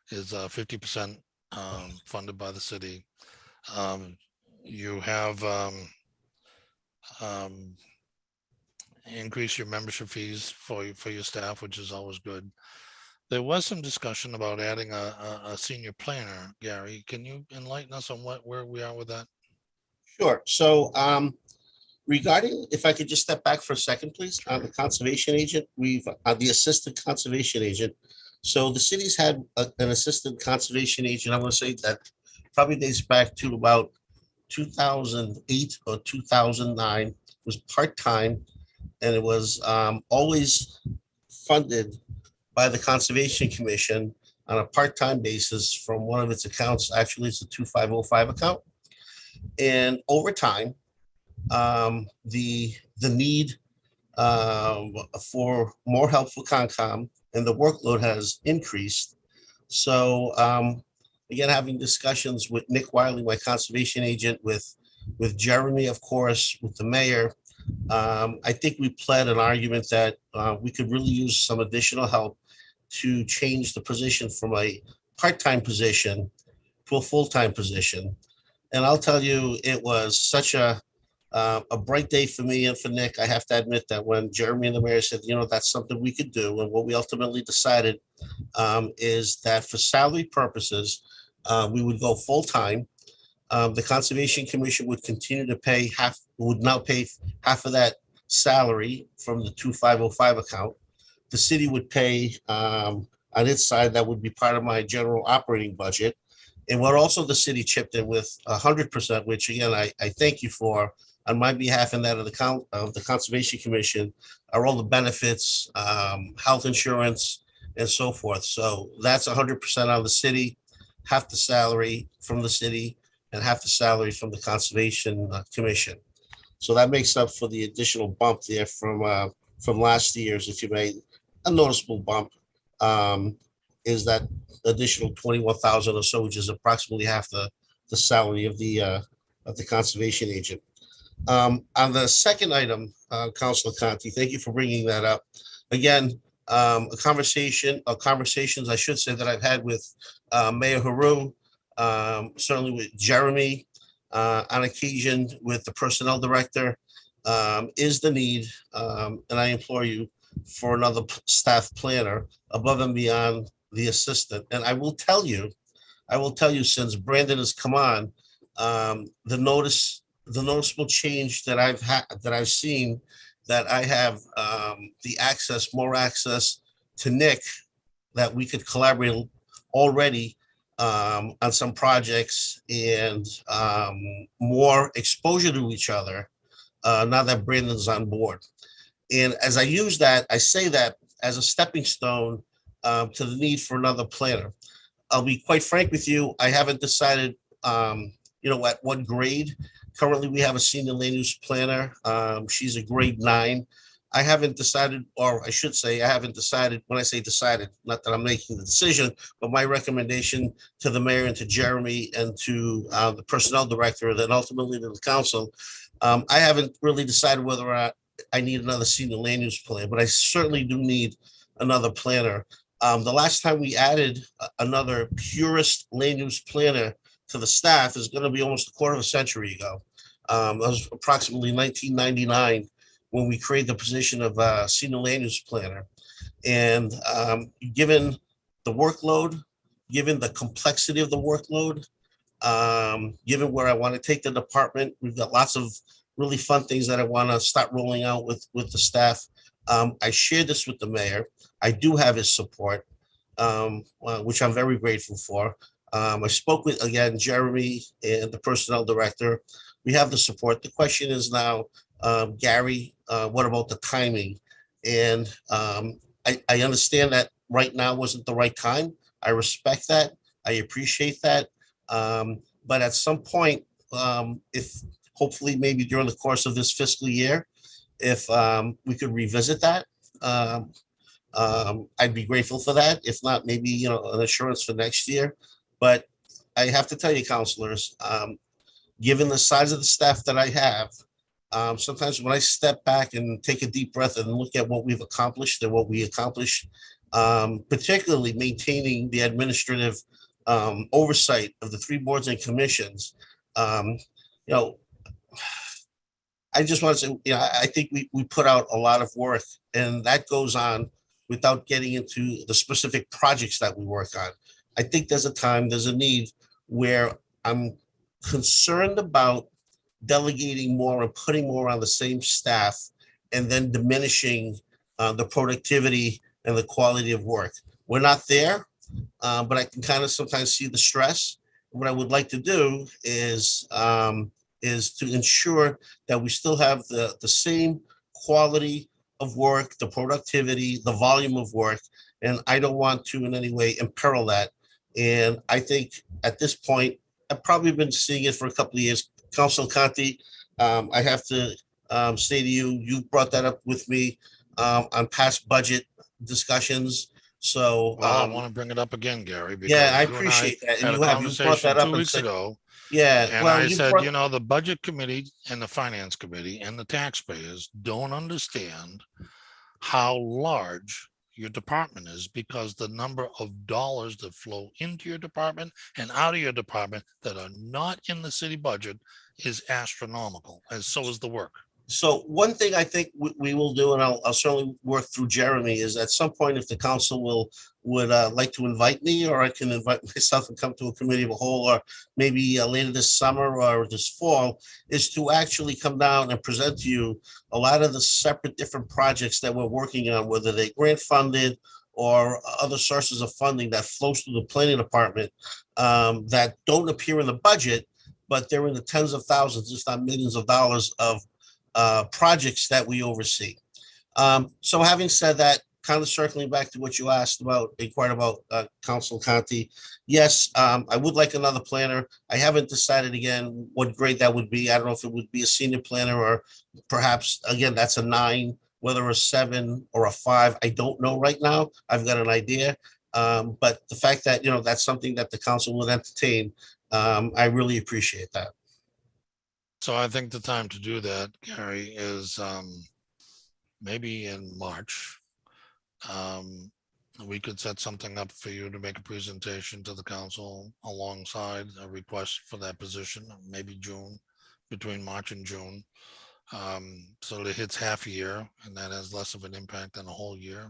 B: is 50% funded by the city. You have increase your membership fees for your staff, which is always good. There was some discussion about adding a senior planner. Gary, can you enlighten us on where we are with that?
L: Sure. So regarding, if I could just step back for a second, please, on the conservation agent, we've the assistant conservation agent. So the city's had an assistant conservation agent. I want to say that probably dates back to about 2008 or 2009. It was part-time, and it was always funded by the Conservation Commission on a part-time basis from one of its accounts. Actually, it's a 2505 account. And over time, the need for more help for Concom and the workload has increased. So again, having discussions with Nick Wiley, my conservation agent, with Jeremy, of course, with the mayor, I think we pled an argument that we could really use some additional help to change the position from a part-time position to a full-time position. And I'll tell you, it was such a bright day for me and for Nick. I have to admit that when Jeremy and the mayor said, that's something we could do, and what we ultimately decided is that for salary purposes, we would go full-time. The Conservation Commission would continue to pay would now pay half of that salary from the 2505 account. The city would pay on its side, that would be part of my general operating budget. And what also the city chipped in with 100%, which again, I thank you for, on my behalf and that of the Conservation Commission, are all the benefits, health insurance, and so forth. So that's 100% on the city, half the salary from the city, and half the salary from the Conservation Commission. So that makes up for the additional bump there from last year's, if you may, a noticeable bump, is that additional 21,000 or so, which is approximately half the salary of the conservation agent. On the second item, Councilor Conti, thank you for bringing that up. Again, conversations, I should say, that I've had with Mayor Haru, certainly with Jeremy, on occasion with the personnel director, is the need, and I implore you, for another staff planner above and beyond the assistant. And I will tell you, since Brandon has come on, the noticeable change that I've seen, that I have more access to Nick, that we could collaborate already on some projects, and more exposure to each other now that Brandon's on board. And as I say that as a stepping stone to the need for another planner. I'll be quite frank with you, I haven't decided, at what grade. Currently, we have a senior land use planner. She's a grade 9. I haven't decided, or I should say, I haven't decided. When I say decided, not that I'm making the decision, but my recommendation to the mayor and to Jeremy and to the personnel director, and then ultimately to the council, I haven't really decided whether or not I need another senior land use plan, but I certainly do need another planner. The last time we added another purist land use planner to the staff is going to be almost a quarter of a century ago. That was approximately 1999 when we created the position of senior land use planner. And given the workload, given the complexity of the workload, given where I want to take the department, we've got lots of really fun things that I want to start rolling out with the staff. I shared this with the mayor. I do have his support, which I'm very grateful for. I spoke with, again, Jeremy and the personnel director. We have the support. The question is now, Gary, what about the timing? And I understand that right now wasn't the right time. I respect that. I appreciate that. But at some point, if hopefully maybe during the course of this fiscal year, if we could revisit that, I'd be grateful for that. If not, maybe, an assurance for next year. But I have to tell you, counselors, given the size of the staff that I have, sometimes when I step back and take a deep breath and look at what we've accomplished and what we accomplished, particularly maintaining the administrative oversight of the 3 boards and commissions, I just want to say, I think we put out a lot of work, and that goes on without getting into the specific projects that we work on. I think there's a need where I'm concerned about delegating more and putting more on the same staff and then diminishing the productivity and the quality of work. We're not there, but I can kind of sometimes see the stress. What I would like to do is to ensure that we still have the same quality of work, the productivity, the volume of work, and I don't want to in any way imperil that. And I think at this point, I've probably been seeing it for a couple of years. Council Conti, I have to say to you, you brought that up with me on past budget discussions. So
B: Well, I want to bring it up again, Gary.
L: yeah, I
B: because you and
L: appreciate that.
B: had
L: And
B: a
L: you brought
B: conversation
L: that up
B: 2
L: and
B: weeks
L: said,
B: ago.
L: yeah,
B: And
L: well,
B: I
L: you
B: said,
L: brought,
B: the budget committee and the finance committee and the taxpayers don't understand how large your department is, because the number of dollars that flow into your department and out of your department that are not in the city budget is astronomical, and so is the work.
L: so one thing I think we will do, and I'll certainly work through Jeremy, is at some point, if the council would like to invite me, or I can invite myself and come to a committee of a whole, or maybe later this summer or this fall, is to actually come down and present to you a lot of the separate different projects that we're working on, whether they grant funded or other sources of funding that flows through the planning department, that don't appear in the budget, but they're in the tens of thousands, if not millions of dollars of projects that we oversee. So having said that, kind of circling back to what you asked about, inquired about, Council Conti, yes, I would like another planner. I haven't decided again what grade that would be. I don't know if it would be a senior planner or perhaps, again, that's a 9, whether a 7 or a 5. I don't know right now. I've got an idea. But the fact that, that's something that the council would entertain, I really appreciate that.
B: So I think the time to do that, Gary, is maybe in March. We could set something up for you to make a presentation to the council alongside a request for that position, maybe June, between March and June. So that it hits half a year, and that has less of an impact than a whole year.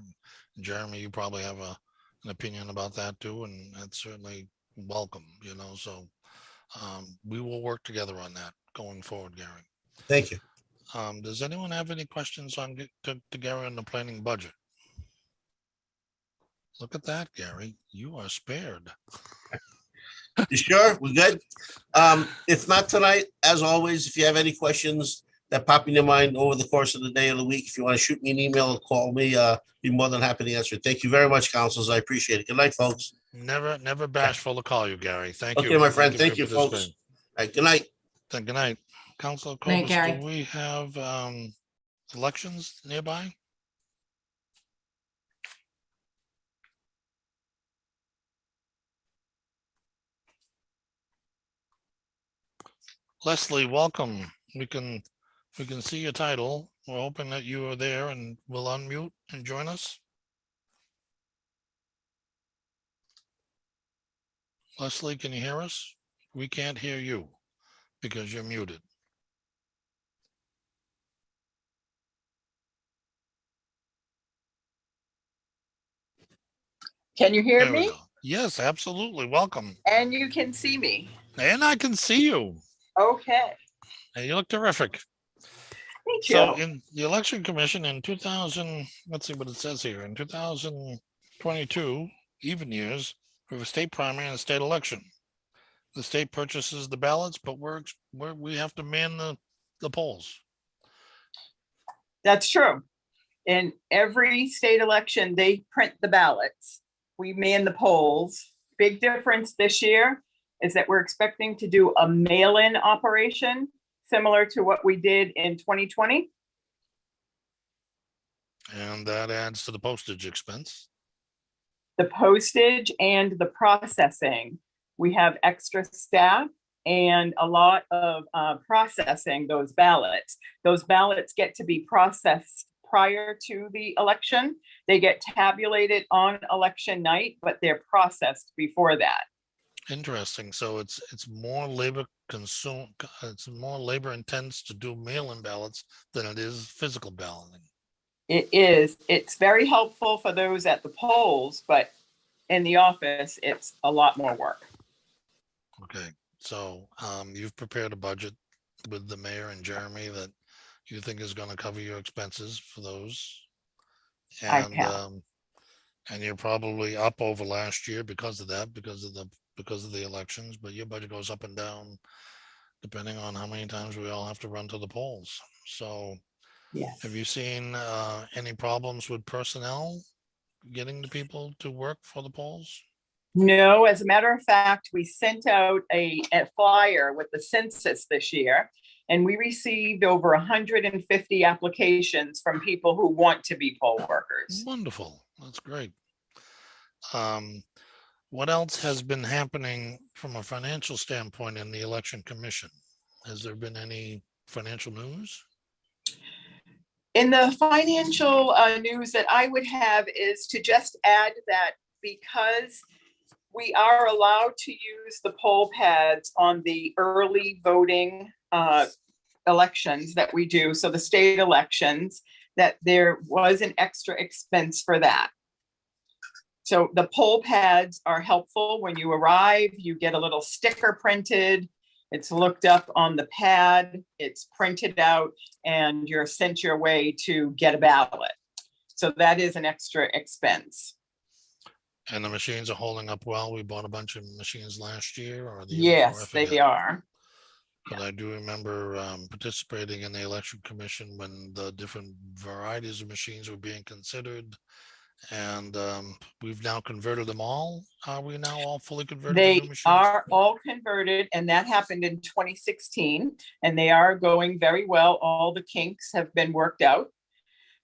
B: Jeremy, you probably have an opinion about that too, and that's certainly welcome, so we will work together on that going forward, Gary.
L: Thank you.
B: Does anyone have any questions on to Gary on the planning budget? Look at that, Gary. You are spared.
L: You sure? We good? If not tonight, as always, if you have any questions that pop in your mind over the course of the day or the week, if you want to shoot me an email or call me, be more than happy to answer it. Thank you very much, councilors. I appreciate it. Good night, folks.
B: Never bashful to call you, Gary. Thank you.
L: Okay, my friend.
B: for
L: Thank you, folks.
B: participating.
L: All right, good night.
B: Good night. Councilor
G: Good night,
B: Cobus,
G: Gary.
B: do we have elections nearby? Leslie, welcome. We can see your title. We're hoping that you are there and will unmute and join us. Leslie, can you hear us? We can't hear you because you're muted.
M: Can you hear
B: There we
M: me?
B: go. Yes, absolutely. Welcome.
M: And you can see me.
B: And I can see you.
M: Okay.
B: And you look terrific.
M: Thank
B: So
M: you.
B: in the election commission in 2000, let's see what it says here, in 2022, even years, we have a state primary and a state election. The state purchases the ballots, but we have to man the polls.
M: That's true. In every state election, they print the ballots. We man the polls. Big difference this year is that we're expecting to do a mail-in operation similar to what we did in 2020.
B: And that adds to the postage expense.
M: The postage and the processing. We have extra staff and a lot of processing those ballots. Those ballots get to be processed prior to the election. They get tabulated on election night, but they're processed before that.
B: Interesting. So it's more labor it's more labor intense to do mail-in ballots than it is physical balloting.
M: It is. It's very helpful for those at the polls, but in the office, it's a lot more work.
B: Okay, so you've prepared a budget with the mayor and Jeremy that you think is going to cover your expenses for those. And and you're probably up over last year because of that, because of the elections, but your budget goes up and down depending on how many times we all have to run to the polls. So
M: yes.
B: Have you seen any problems with personnel getting the people to work for the polls?
M: No, as a matter of fact, we sent out a flyer with the census this year, and we received over 150 applications from people who want to be poll workers.
B: Wonderful. That's great. What else has been happening from a financial standpoint in the election commission? Has there been any financial news?
M: In the financial news that I would have is to just add that because we are allowed to use the poll pads on the early voting elections that we do, so the state elections, that there was an extra expense for that. So the poll pads are helpful. When you arrive, you get a little sticker printed. It's looked up on the pad, it's printed out, and you're sent your way to get a ballot. So that is an extra expense.
B: And the machines are holding up well. We bought a bunch of machines last year or the year
M: Yes,
B: before,
M: they are.
B: But I do remember participating in the election commission when the different varieties of machines were being considered. And we've now converted them all. Are we now all fully converted?
M: They
B: to new machines?
M: are all converted, and that happened in 2016, and they are going very well. All the kinks have been worked out.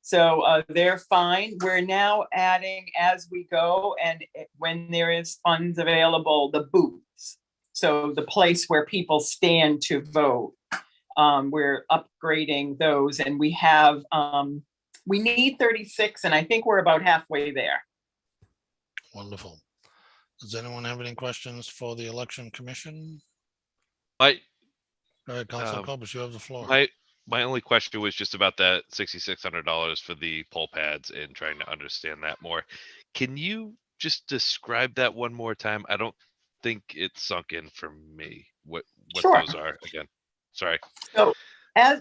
M: So they're fine. We're now adding as we go, and when there is funds available, the booths. So the place where people stand to vote, we're upgrading those, and we have, we need 36, and I think we're about halfway there.
B: Wonderful. Does anyone have any questions for the election commission? Go ahead, Councilor Cobus, you have the floor.
A: My only question was just about that $6,600 for the poll pads and trying to understand that more. Can you just describe that one more time? I don't think it sunk in for me. What
M: Sure.
A: Those are again? Sorry.
M: So,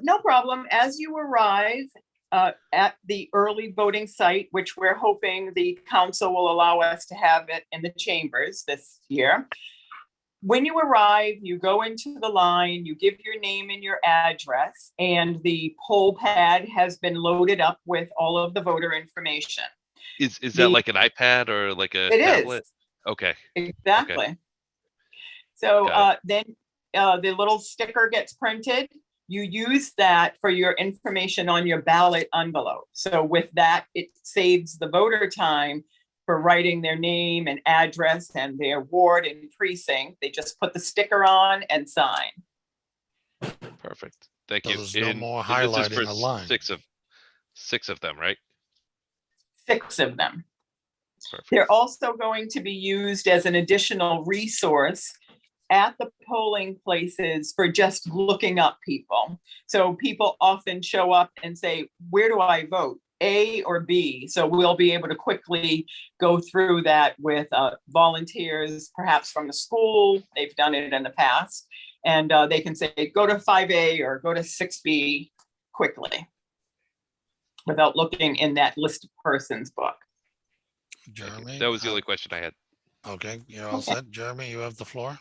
M: no problem. As you arrive at the early voting site, which we're hoping the council will allow us to have it in the chambers this year. When you arrive, you go into the line, you give your name and your address, and the poll pad has been loaded up with all of the voter information.
A: Is that like an iPad or like a tablet? Okay.
M: Exactly. So
A: Got
M: then the little sticker gets printed. You use that for your information on your ballot envelope. So with that, it saves the voter time for writing their name and address and their ward and precinct. They just put the sticker on and sign.
A: Perfect. Thank
B: So
A: you.
B: there's no more
A: and this is
B: highlighting
A: for
B: a line.
A: six of them, right?
M: 6 of them.
A: Perfect.
M: They're also going to be used as an additional resource at the polling places for just looking up people. So people often show up and say, where do I vote? A or B? So we'll be able to quickly go through that with volunteers, perhaps from the school. They've done it in the past. And they can say, go to 5A or go to 6B quickly without looking in that list of persons book.
B: Jeremy?
A: That was the only question I had.
B: Okay, you're all set. Jeremy, you have the floor.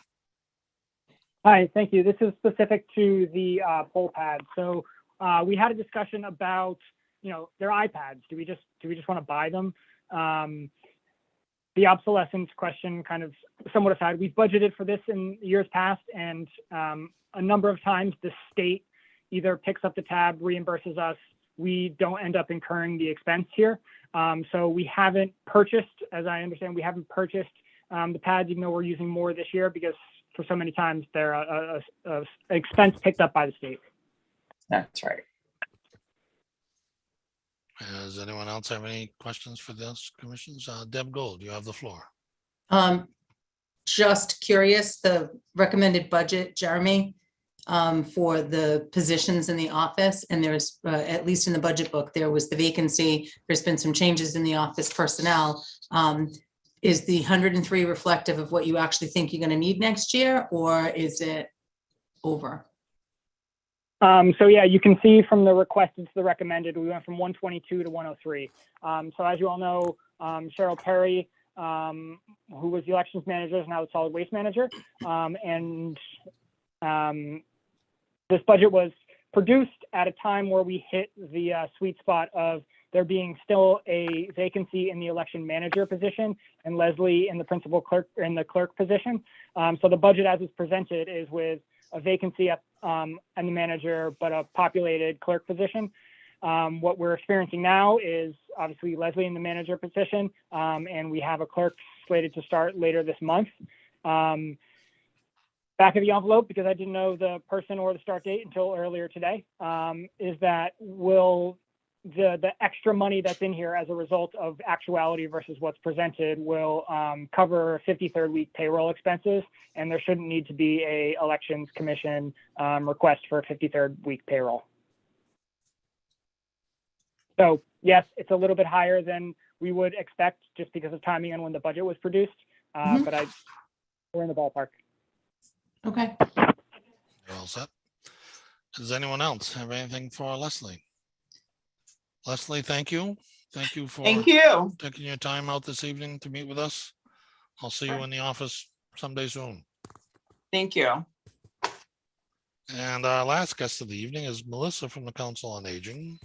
D: Hi, thank you. This is specific to the poll pad. So we had a discussion about, their iPads. Do we just want to buy them? The obsolescence question kind of somewhat aside, we've budgeted for this in years past, and a number of times the state either picks up the tab, reimburses us. We don't end up incurring the expense here. So we haven't purchased, as I understand, the pads, even though we're using more this year, because for so many times they're a expense picked up by the state.
M: That's right.
B: Does anyone else have any questions for those commissions? Deb Gold, you have the floor.
G: Just curious, the recommended budget, Jeremy, for the positions in the office, and there's, at least in the budget book, there was the vacancy. There's been some changes in the office personnel. Is the 103 reflective of what you actually think you're going to need next year, or is it over?
D: So yeah, you can see from the requested to the recommended, we went from 122 to 103. So as you all know, Cheryl Perry, who was the elections manager, is now the solid waste manager. This budget was produced at a time where we hit the sweet spot of there being still a vacancy in the election manager position and Leslie in the principal clerk in the clerk position. So the budget as it's presented is with a vacancy at and the manager, but a populated clerk position. What we're experiencing now is obviously Leslie in the manager position, and we have a clerk slated to start later this month. Back of the envelope, because I didn't know the person or the start date until earlier today, is that the extra money that's in here as a result of actuality versus what's presented will cover 53rd week payroll expenses, and there shouldn't need to be a elections commission request for a 53rd week payroll. So yes, it's a little bit higher than we would expect just because of timing and when the budget was produced, but we're in the ballpark.
G: Okay.
B: You're all set. Does anyone else have anything for Leslie? Leslie, thank you. Thank you for taking your time out this evening to meet with us. I'll see you in the office someday soon.
M: Thank you.
B: And our last guest of the evening is Melissa from the Council on Aging.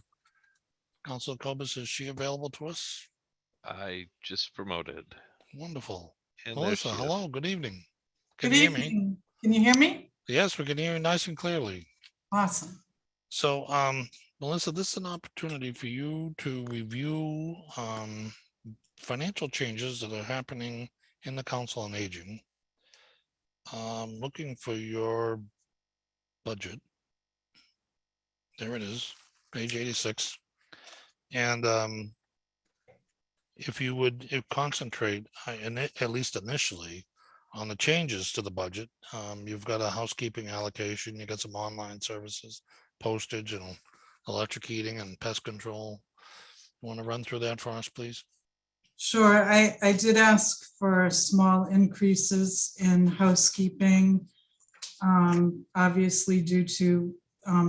B: Councilor Cobus, is she available to us?
A: I just promoted.
B: Wonderful.
A: And
B: Melissa, hello, good evening. Can
N: Good
B: you hear me?
N: evening. Can you hear me?
B: Yes, we can hear you nice and clearly.
N: Awesome.
B: So, Melissa, this is an opportunity for you to review financial changes that are happening in the Council on Aging. Looking for your budget. There it is, page 86. And if you would concentrate, at least initially, on the changes to the budget. You've got a housekeeping allocation, you got some online services, postage and electric heating and pest control. You want to run through that for us, please?
N: Sure. I did ask for small increases in housekeeping, obviously due to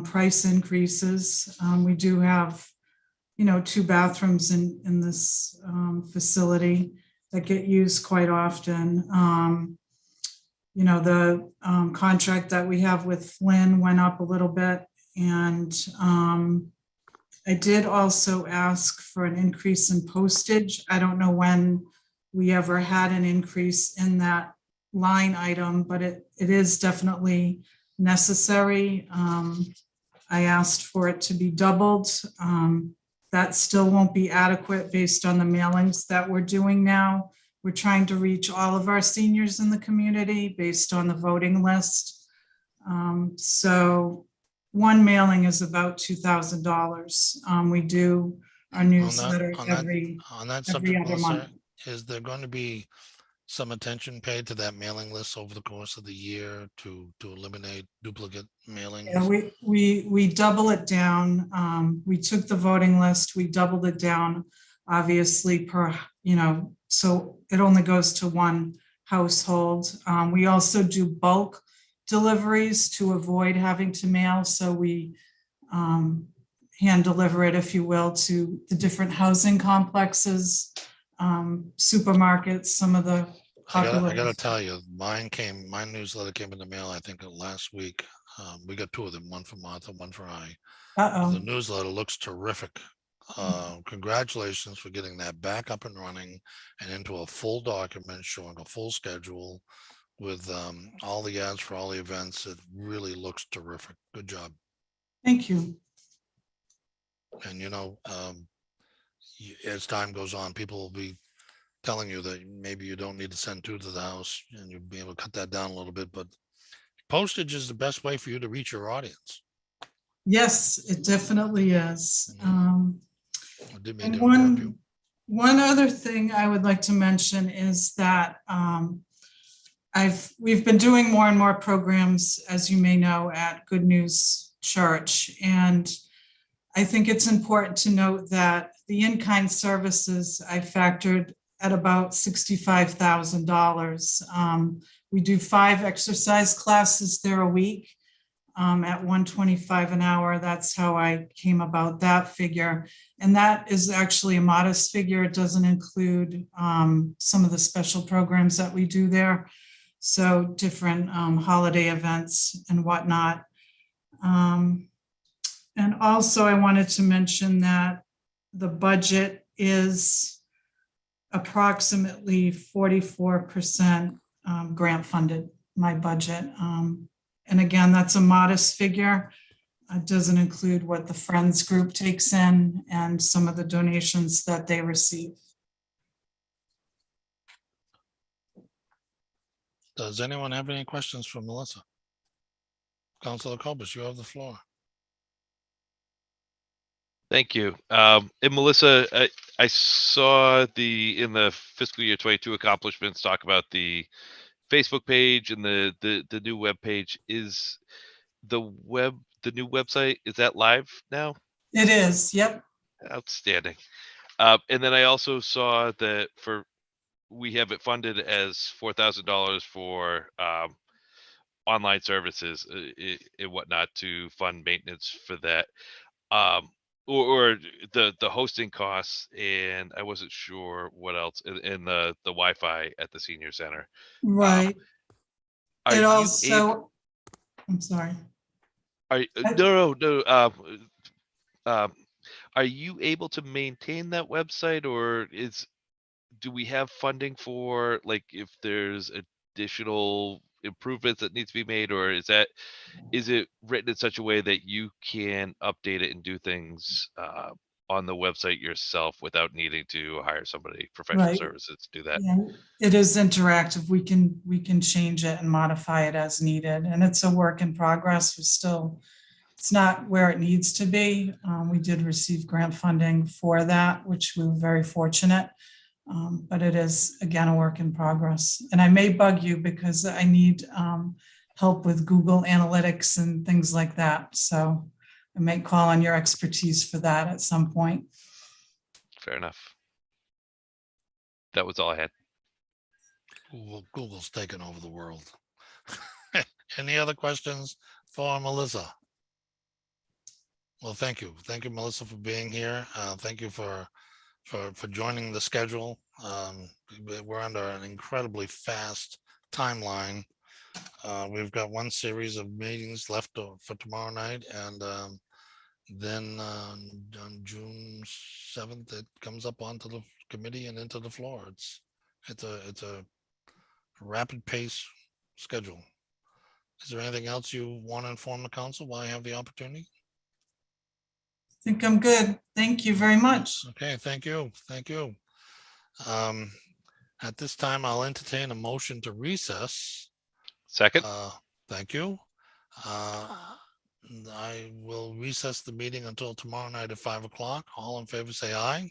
N: price increases. We do have, 2 bathrooms in this facility that get used quite often. The contract that we have with Flynn went up a little bit, and I did also ask for an increase in postage. I don't know when we ever had an increase in that line item, but it is definitely necessary. I asked for it to be doubled. That still won't be adequate based on the mailings that we're doing now. We're trying to reach all of our seniors in the community based on the voting list. So one mailing is about $2,000. We do our newsletter
B: On
N: every
B: that
N: every
B: subject,
N: other
B: Melissa,
N: month.
B: is there going to be some attention paid to that mailing list over the course of the year to eliminate duplicate mailings?
N: Yeah, we double it down. We took the voting list, we doubled it down, obviously per, so it only goes to one household. We also do bulk deliveries to avoid having to mail. So we hand deliver it, if you will, to the different housing complexes, supermarkets, some of the
B: I gotta
N: popular.
B: tell you, my newsletter came in the mail, I think last week. We got two of them, one for Martha, one for I. The newsletter looks terrific. Congratulations for getting that back up and running and into a full document showing a full schedule with all the ads for all the events. It really looks terrific. Good job.
N: Thank you.
B: And as time goes on, people will be telling you that maybe you don't need to send two to the house and you'll be able to cut that down a little bit, but postage is the best way for you to reach your audience.
N: Yes, it definitely is.
B: I didn't mean
N: And
B: to interrupt you.
N: one other thing I would like to mention is that we've been doing more and more programs, as you may know, at Good News Church. And I think it's important to note that the in-kind services I factored at about $65,000. We do 5 exercise classes there a week at $125 an hour. That's how I came about that figure. And that is actually a modest figure. It doesn't include some of the special programs that we do there. So different holiday events and whatnot. And also I wanted to mention that the budget is approximately 44% grant funded, my budget. And again, that's a modest figure. It doesn't include what the Friends group takes in and some of the donations that they receive.
B: Does anyone have any questions for Melissa? Councilor Cobus, you have the floor.
A: Thank you. And Melissa, I saw in the fiscal year 22 accomplishments talk about the Facebook page and the new web page. Is the new website, is that live now?
N: It is, yep.
A: Outstanding. And then I also saw that we have it funded as $4,000 for online services and whatnot to fund maintenance for that. Or the hosting costs, and I wasn't sure what else in the Wi-Fi at the senior center.
N: Right.
A: Are
N: It
A: you
N: also, I'm sorry.
A: Are you able to maintain that website, or do we have funding for, like, if there's additional improvements that need to be made, or is it written in such a way that you can update it and do things on the website yourself without needing to hire somebody, professional
N: Right.
A: services, to do that?
N: Yeah, it is interactive. We can change it and modify it as needed. And it's a work in progress. It's not where it needs to be. We did receive grant funding for that, which we were very fortunate. But it is, again, a work in progress. And I may bug you because I need help with Google Analytics and things like that. So I may call on your expertise for that at some point.
A: Fair enough. That was all I had.
B: Google's taken over the world. Any other questions for Melissa? Well, thank you. Thank you, Melissa, for being here. Thank you for joining the schedule. We're under an incredibly fast timeline. We've got one series of meetings left for tomorrow night, and then on June 7th, it comes up onto the committee and into the floor. It's It's a rapid pace schedule. Is there anything else you want to inform the council while I have the opportunity?
N: I think I'm good. Thank you very much.
B: Okay, thank you. Thank you. At this time, I'll entertain a motion to recess.
A: Second.
B: Thank you. I will recess the meeting until tomorrow night at 5 o'clock. All in favor, say aye.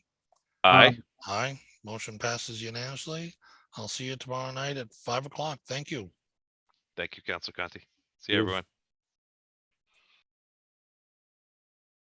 A: Aye.
B: Aye. Motion passes unanimously. I'll see you tomorrow night at 5 o'clock. Thank you.
A: Thank you, Councilor Conti. See you, everyone.